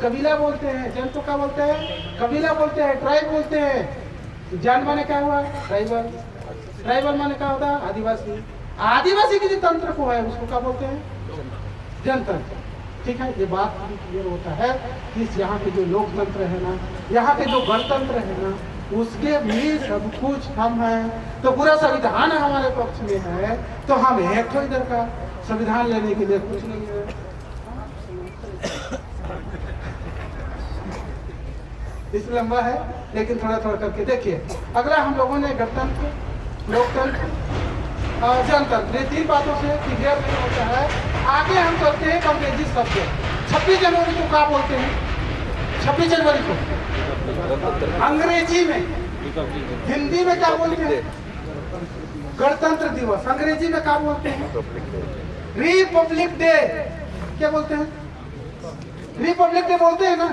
कबीला बोलते हैं। जन को क्या बोलते हैं? कबीला बोलते हैं, ट्राइब बोलते हैं। जन माने क्या हुआ? ट्राइबल, ट्राइबल माने क्या होता है? आदिवासी। आदिवासी के जो तंत्र को है उसको क्या बोलते हैं? जनतंत्र, ठीक है। ये बात भी क्लियर होता है कि यहाँ के जो लोकतंत्र है ना, यहाँ के जो गणतंत्र है ना, उसके भी सब कुछ हम हैं। तो पूरा संविधान हमारे पक्ष में है, तो हम एक तो इधर का संविधान लेने के लिए कुछ नहीं है। इस लंबा है, लेकिन थोड़ा थोड़ा करके देखिए। अगला हम लोगों ने गणतंत्र, लोकतंत्र और जनतंत्र, ये 3 बातों से क्लियर नहीं होता है। आगे हम चलते हैं अंग्रेजी शब्द। 26 जनवरी को क्या बोलते हैं? 26 जनवरी को अंग्रेजी में, हिंदी में क्या बोलते हैं? गणतंत्र दिवस। अंग्रेजी में क्या बोलते हैं? Republic day. क्या बोलते हैं? रिपब्लिक डे बोलते हैं ना।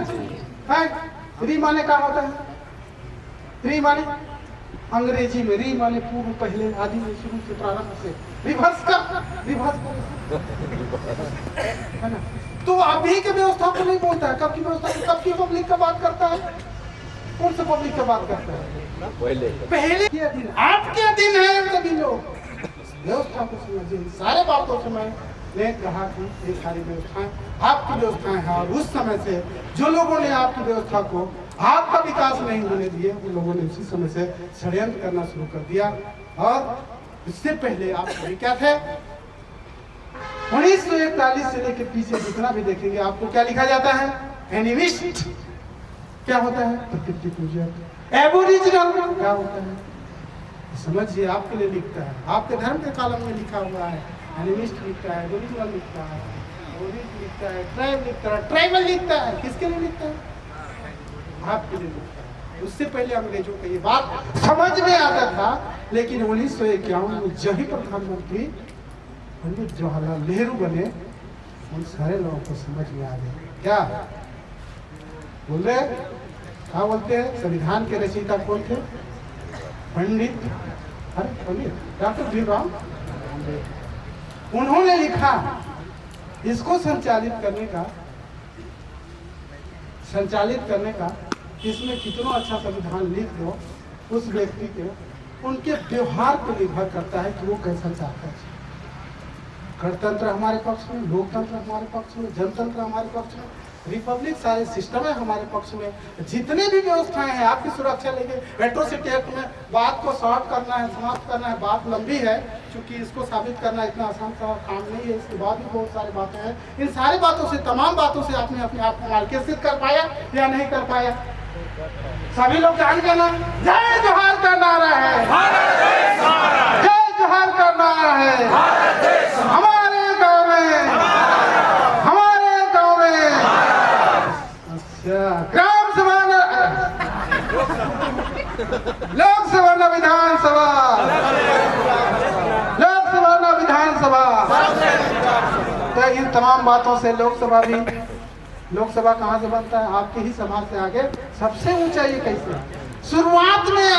है री माने क्या होता है? री माने अंग्रेजी में, री माने पूर्व, पहले, आदि में, शुरू से, प्रारंभ से, रिवर्स कर, रिवर्स है ना। तो अभी के व्यवस्था को नहीं बोलता है, कब की व्यवस्था, कब की पब्लिक का बात करता है? कौन सा पब्लिक का बात करता है? पहले के दिन, आपके दिन है सभी लोग। व्यवस्था को समझिए, सारे बातों से मैंने कहा कि ये सारी व्यवस्थाएं आपकी व्यवस्थाएं हैं, और उस समय से जो लोगों ने आपकी व्यवस्था को, आपका विकास नहीं होने दिए, उन लोगों ने उसी समय से षड्यंत्र करना शुरू कर दिया। और इससे पहले आप सभी क्या थे? 1941 से लेकर पीछे जितना भी देखेंगे, आपको क्या लिखा जाता है? एनिमिस्ट। क्या होता है? प्रकृति पूजक। एबोरिजिनल क्या होता है? समझिए, आपके लिए लिखता है, आपके धर्म के कॉलम में लिखा हुआ है। एनिमिस्ट लिखता है, एबोरिजिनल लिखता है, ओरिज लिखता है, ट्राइब लिखता है, ट्राइबल लिखता है, किसके लिए लिखता है? आपके लिए लिखता है। उससे पहले अंग्रेजों को ये बात समझ में आता था, लेकिन 1951 में जब ही प्रधानमंत्री पंडित जवाहरलाल नेहरू बने, उन सारे लोगों को समझ में आ गया। क्या बोल रहे? क्या बोलते हैं? संविधान के रचयिता कौन थे? पंडित डॉक्टर भीमराव अम्बेडकर। उन्होंने लिखा, इसको संचालित करने का इसमें कितना अच्छा संविधान लिख दो, उस व्यक्ति के उनके व्यवहार पर निर्भर करता है कि वो कैसा चाहता है। गणतंत्र हमारे पक्ष में, लोकतंत्र हमारे पक्ष में, जनतंत्र हमारे पक्ष में, रिपब्लिक सारे सिस्टम है हमारे पक्ष में। जितने भी व्यवस्थाएं हैं आपकी सुरक्षा लेके, एट्रोसिटी एक्ट में बात को शॉर्ट करना है, समाप्त करना है। बात लंबी है, क्योंकि इसको साबित करना इतना आसान सा काम नहीं है। इसके बाद भी बहुत सारी बातें हैं। इन सारी बातों से, तमाम बातों से आपने अपने आप को मालकियत सिद्ध कर पाया या नहीं कर पाया? सभी लोग जान के ना जय जोहार का नारा है, जय जोहार का नारा है। हमारे गाँव में, ग्राम सभा, लोकसभा न विधानसभा, लोकसभा न विधानसभा। तो इन तमाम बातों से लोकसभा कहाँ से बनता है? आपके ही समाज से आगे सबसे ऊंचा ये कैसे? शुरुआत में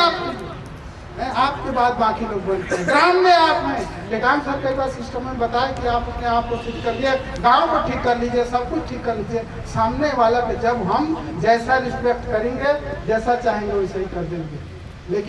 आपके बाद बाकी लोग बनते हैं। ग्राम में आप हैं, लेकिन सर कई बार सिस्टम में बताया कि आप अपने आप को सिद्ध कर लिए, गांव को ठीक कर लीजिए, सब कुछ ठीक कर लीजिए। सामने वाला पे जब हम जैसा रिस्पेक्ट करेंगे, जैसा चाहेंगे वैसा ही कर देंगे। लेकिन